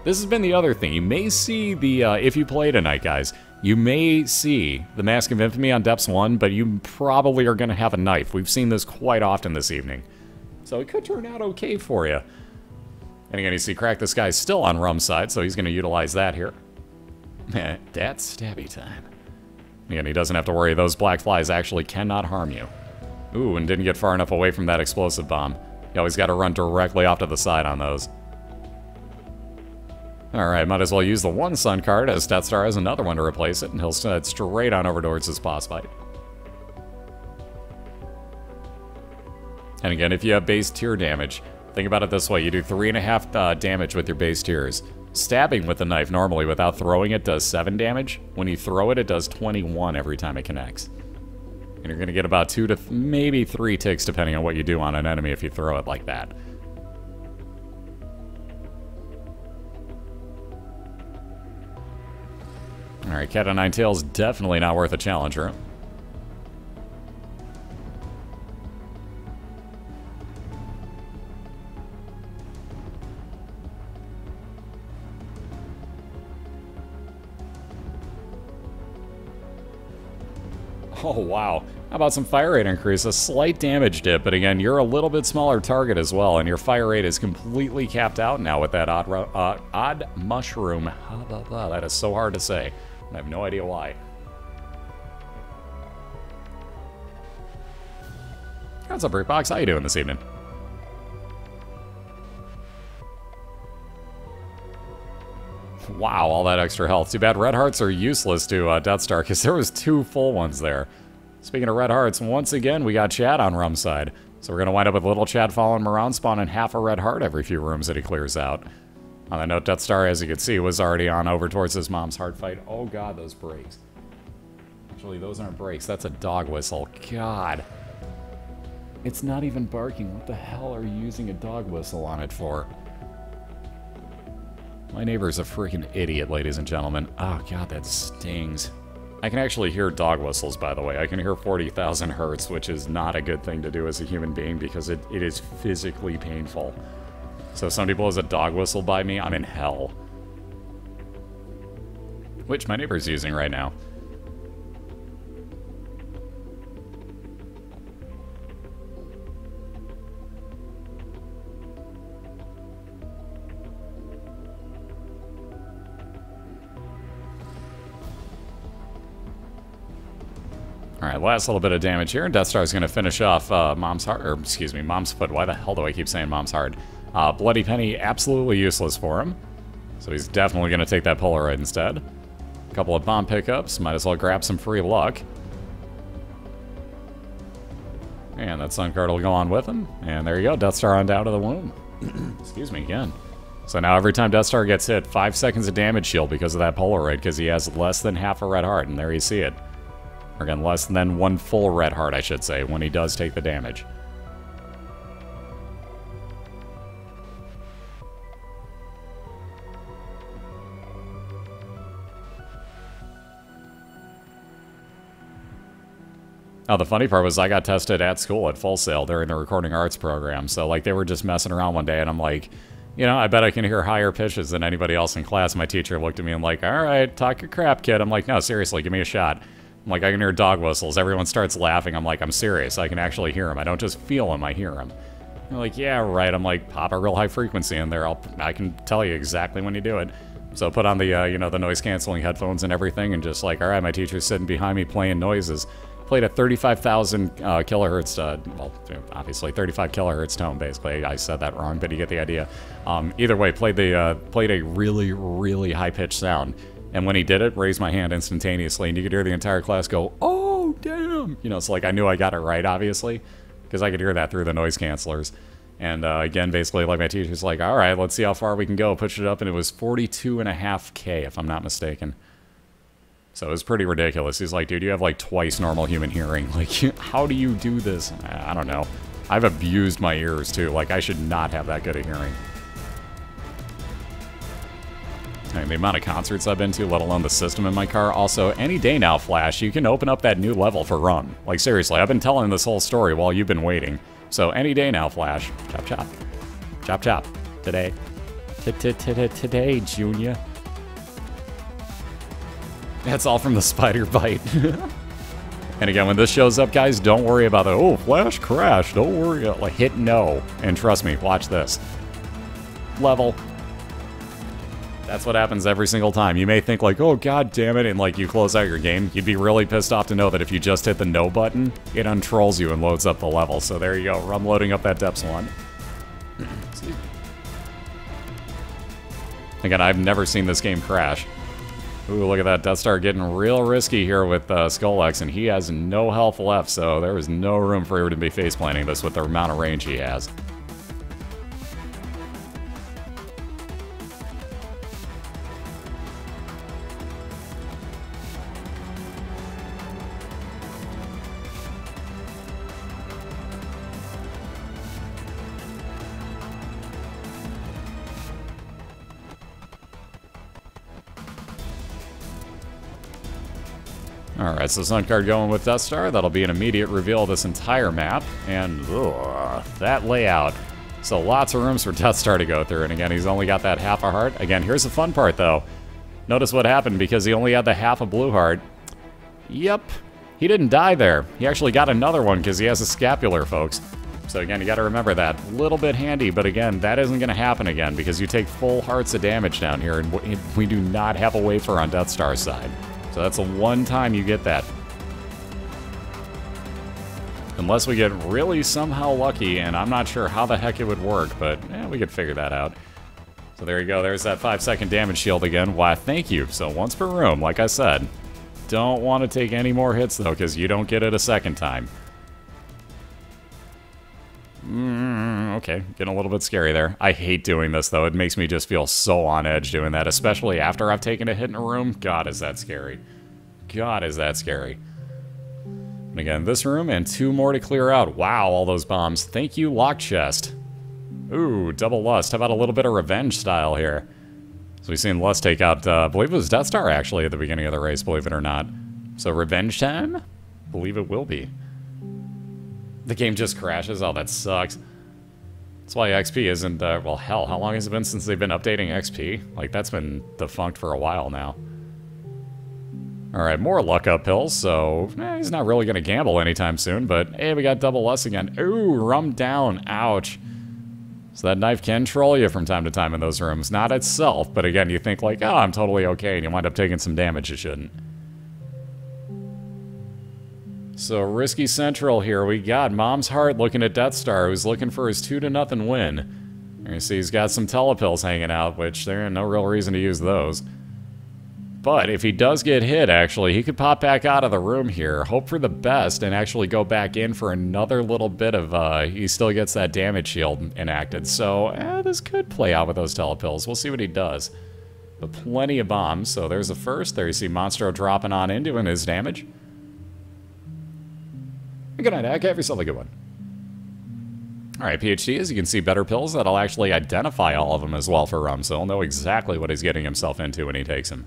This has been the other thing. You may see the, if you play tonight, guys, you may see the Mask of Infamy on Depths 1, but you probably are going to have a knife. We've seen this quite often this evening. So it could turn out okay for you. And again, you see Crack the Sky still on Rumm's side, so he's going to utilize that here. That's stabby time. Again, he doesn't have to worry. Those black flies actually cannot harm you. Ooh, and didn't get far enough away from that explosive bomb. You always got to run directly off to the side on those. Alright, might as well use the 1 Sun card, as Deathstar has another one to replace it, and he'll head straight on over towards his boss fight. And again, if you have base tier damage, think about it this way, you do 3.5 damage with your base tiers. Stabbing with the knife normally without throwing it does 7 damage. When you throw it, it does 21 every time it connects. And you're going to get about 2 to maybe 3 ticks depending on what you do on an enemy if you throw it like that. Alright, Cat o' Nine Tails definitely not worth a challenger. Oh, wow. How about some fire rate increase? A slight damage dip, but again, you're a little bit smaller target as well, and your fire rate is completely capped out now with that odd mushroom. That is so hard to say. I have no idea why. What's up, Brickbox? How you doing this evening? Wow, all that extra health. Too bad red hearts are useless to Deathstar, because there was 2 full ones there. Speaking of red hearts, once again, we got Chad on Rumm's side. So we're going to wind up with little Chad following him around, spawning half a red heart every few rooms that he clears out. On that note, Deathstar, as you can see, was already on over towards his mom's heart fight. Oh god, those brakes. Actually, those aren't brakes. That's a dog whistle. God. It's not even barking. What the hell are you using a dog whistle on it for? My neighbor's a freaking idiot, ladies and gentlemen. Oh god, that stings. I can actually hear dog whistles, by the way. I can hear 40,000 hertz, which is not a good thing to do as a human being because it is physically painful. So if somebody blows a dog whistle by me, I'm in hell. Which my neighbor's using right now. Alright, last little bit of damage here, and Deathstar's going to finish off Mom's Heart, or excuse me, Mom's Foot. Why the hell do I keep saying Mom's Heart? Bloody Penny, absolutely useless for him. So he's definitely going to take that Polaroid instead. A couple of bomb pickups, might as well grab some free luck. And that Sun card will go on with him. And there you go, Deathstar on down to the womb. Excuse me again. So now every time Deathstar gets hit, 5 seconds of damage shield because of that Polaroid, because he has less than half a red heart, and there you see it. Or again, less than 1 full red heart, I should say, when he does take the damage. Now, the funny part was I got tested at school at Full Sail during the recording arts program. So, like, they were just messing around one day, and I'm like, you know, I bet I can hear higher pitches than anybody else in class. My teacher looked at me and like, all right, talk your crap, kid. I'm like, no, seriously, give me a shot. I'm like, I can hear dog whistles. Everyone starts laughing. I'm like, I'm serious. I can actually hear them. I don't just feel them. I hear them. They're like, yeah, right. I'm like, pop a real high frequency in there. I can tell you exactly when you do it. So put on the, you know, the noise-canceling headphones and everything, and just like, all right, my teacher's sitting behind me playing noises. Played a 35,000 kilohertz, well, obviously 35 kilohertz tone, basically. I said that wrong, but you get the idea. Either way, played a really, really high-pitched sound. And when he did it, raised my hand instantaneously, and you could hear the entire class go, oh, damn! You know, it's like I knew I got it right, obviously, because I could hear that through the noise cancelers. And again, basically, like my teacher's like, all right, let's see how far we can go. Push it up, and it was 42.5K, if I'm not mistaken. So it was pretty ridiculous. He's like, dude, you have like twice normal human hearing. Like, how do you do this? I don't know. I've abused my ears, too. Like, I should not have that good of hearing. And the amount of concerts I've been to, let alone the system in my car. Also, any day now, Flash, you can open up that new level for Rumn. Like, seriously, I've been telling this whole story while you've been waiting. So, any day now, Flash. Chop, chop. Chop, chop. Today. Today, Junior. That's all from the spider bite. And again, when this shows up, guys, don't worry about the, oh, Flash crash. Don't worry. Like, hit no. And trust me, watch this. Level. That's what happens every single time. You may think like, oh, god damn it, and like you close out your game. You'd be really pissed off to know that if you just hit the no button, it untrolls you and loads up the level. So there you go. Rumn loading up that depths one. Again, I've never seen this game crash. Ooh, look at that. Deathstar getting real risky here with Skull-X, and he has no health left, so there is no room for him to be face-planting this with the amount of range he has. Alright, so Sun card going with Deathstar. That'll be an immediate reveal of this entire map. And, ugh, that layout. So lots of rooms for Deathstar to go through. And again, he's only got that half a heart. Again, here's the fun part, though. Notice what happened because he only had the half a blue heart. Yep, he didn't die there. He actually got another one because he has a scapular, folks. So again, you got to remember that. A little bit handy, but again, that isn't going to happen again because you take full hearts of damage down here, and we do not have a wafer on Deathstar's side. So that's the one time you get that. Unless we get really somehow lucky, and I'm not sure how the heck it would work, but we could figure that out. So there you go. There's that 5-second damage shield again. Why, thank you. So once per room, like I said. Don't want to take any more hits, though, because you don't get it a second time. Okay, getting a little bit scary there. I hate doing this, though. It makes me just feel so on edge doing that, especially after I've taken a hit in a room. God, is that scary. God, is that scary. And again, this room and 2 more to clear out. Wow, all those bombs. Thank you, Lock Chest. Ooh, Double Lust. How about a little bit of revenge style here? So we've seen Lust take out, I believe it was Deathstar, actually, at the beginning of the race, believe it or not. So revenge time? Believe it will be. The game just crashes. Oh, that sucks. That's why XP isn't, well, hell, how long has it been since they've been updating XP? Like, that's been defunct for a while now. Alright, more luck up pills, so he's not really going to gamble anytime soon, but hey, we got Double Lust again. Ooh, Rumn down. Ouch. So that knife can troll you from time to time in those rooms. Not itself, but again, you think like, oh, I'm totally okay, and you wind up taking some damage you shouldn't. So, Risky Central here. We got Mom's Heart looking at Deathstar, who's looking for his 2-0 win. You see he's got some telepills hanging out, which there ain't no real reason to use those. But if he does get hit, actually, he could pop back out of the room here, hope for the best, and actually go back in for another little bit of, he still gets that damage shield enacted. So, this could play out with those telepills. We'll see what he does. But plenty of bombs. So there's the first. There you see Monstro dropping on in, doing his damage. Good night, Ak. Have yourself a good one. Alright, PhD, as you can see, better pills that'll actually identify all of them as well for Rumn, so he'll know exactly what he's getting himself into when he takes them.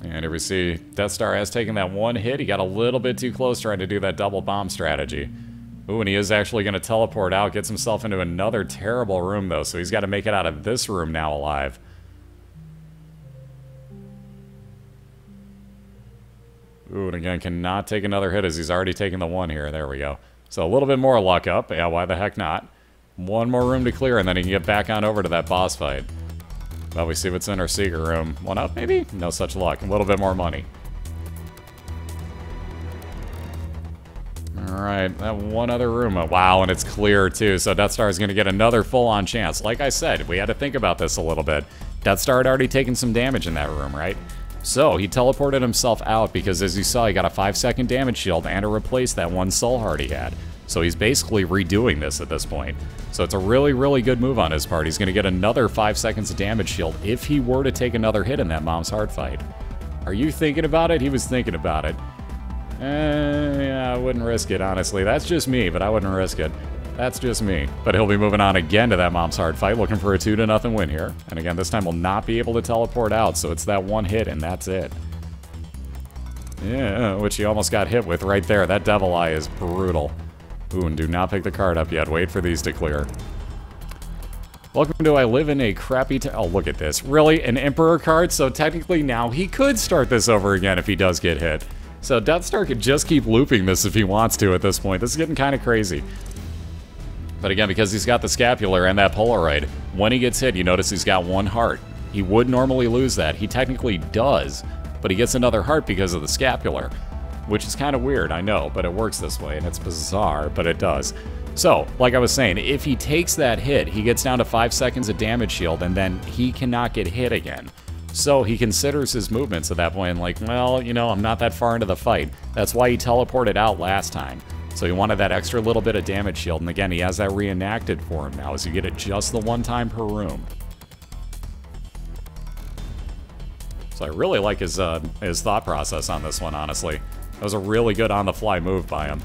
And here we see Deathstar has taken that one hit. He got a little bit too close trying to do that double bomb strategy. Ooh, and he is actually going to teleport out, gets himself into another terrible room, though, so he's got to make it out of this room now alive. Ooh, and again, cannot take another hit as he's already taken the one here. There we go. So a little bit more luck up. Yeah, why the heck not? One more room to clear, and then he can get back on over to that boss fight. Well, we see what's in our secret room. One up, maybe? No such luck. A little bit more money. Alright, that one other room. Wow, and it's clear, too, so Deathstar is going to get another full-on chance. Like I said, we had to think about this a little bit. Deathstar had already taken some damage in that room, right? So, he teleported himself out because, as you saw, he got a 5-second damage shield and to replace that one soul heart he had. So he's basically redoing this at this point. So it's a really, really good move on his part. He's going to get another 5 seconds of damage shield if he were to take another hit in that Mom's Heart fight. Are you thinking about it? He was thinking about it. Yeah, I wouldn't risk it, honestly. That's just me, but I wouldn't risk it. That's just me. But he'll be moving on again to that Mom's Heart fight, looking for a 2-0 win here. And again, this time will not be able to teleport out, so it's that one hit, and that's it. Yeah, which he almost got hit with right there. That Devil Eye is brutal. Ooh, and do not pick the card up yet. Wait for these to clear. Welcome to I live in a crappy oh, look at this. Really? An Emperor card? So technically now he could start this over again if he does get hit. So Deathstar could just keep looping this if he wants to at this point. This is getting kind of crazy. But again, because he's got the Scapular and that Polaroid, when he gets hit, you notice he's got one heart. He would normally lose that. He technically does, but he gets another heart because of the Scapular, which is kind of weird, I know, but it works this way, and it's bizarre, but it does. So, like I was saying, if he takes that hit, he gets down to 5 seconds of damage shield, and then he cannot get hit again. So he considers his movements at that point, like, well, you know, I'm not that far into the fight. That's why he teleported out last time. So he wanted that extra little bit of damage shield, and again, he has that reenacted for him now, as you get it just the one time per room. So I really like his thought process on this one, honestly. That was a really good on-the-fly move by him.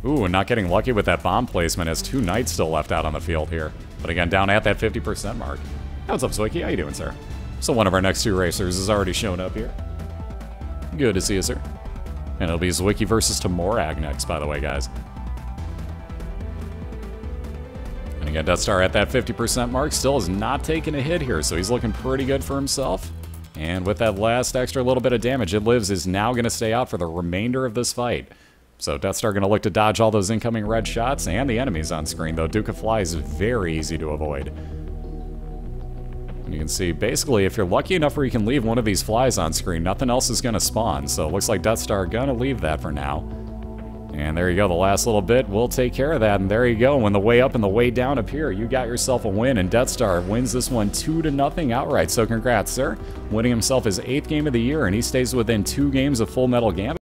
Ooh, and not getting lucky with that bomb placement as 2 knights still left out on the field here. But again, down at that 50% mark. Hey, what's up, Zwicky? How you doing, sir? So one of our next 2 racers has already shown up here. Good to see you, sir. And it'll be Zwicky versus Tamorag next, by the way, guys. And again, Deathstar at that 50% mark still has not taken a hit here, so he's looking pretty good for himself. And with that last extra little bit of damage, It Lives is now going to stay out for the remainder of this fight. So Deathstar going to look to dodge all those incoming red shots and the enemies on screen, though Duke of Fly is very easy to avoid. And You can see, basically, if you're lucky enough where you can leave one of these flies on screen, nothing else is going to spawn. So it looks like Deathstar going to leave that for now. And there you go, the last little bit will take care of that. And there you go, when the way up and the way down appear, you got yourself a win. And Deathstar wins this one 2-0 outright. So congrats, sir. Winning himself his 8th game of the year, and he stays within 2 games of Full Metal Gambit.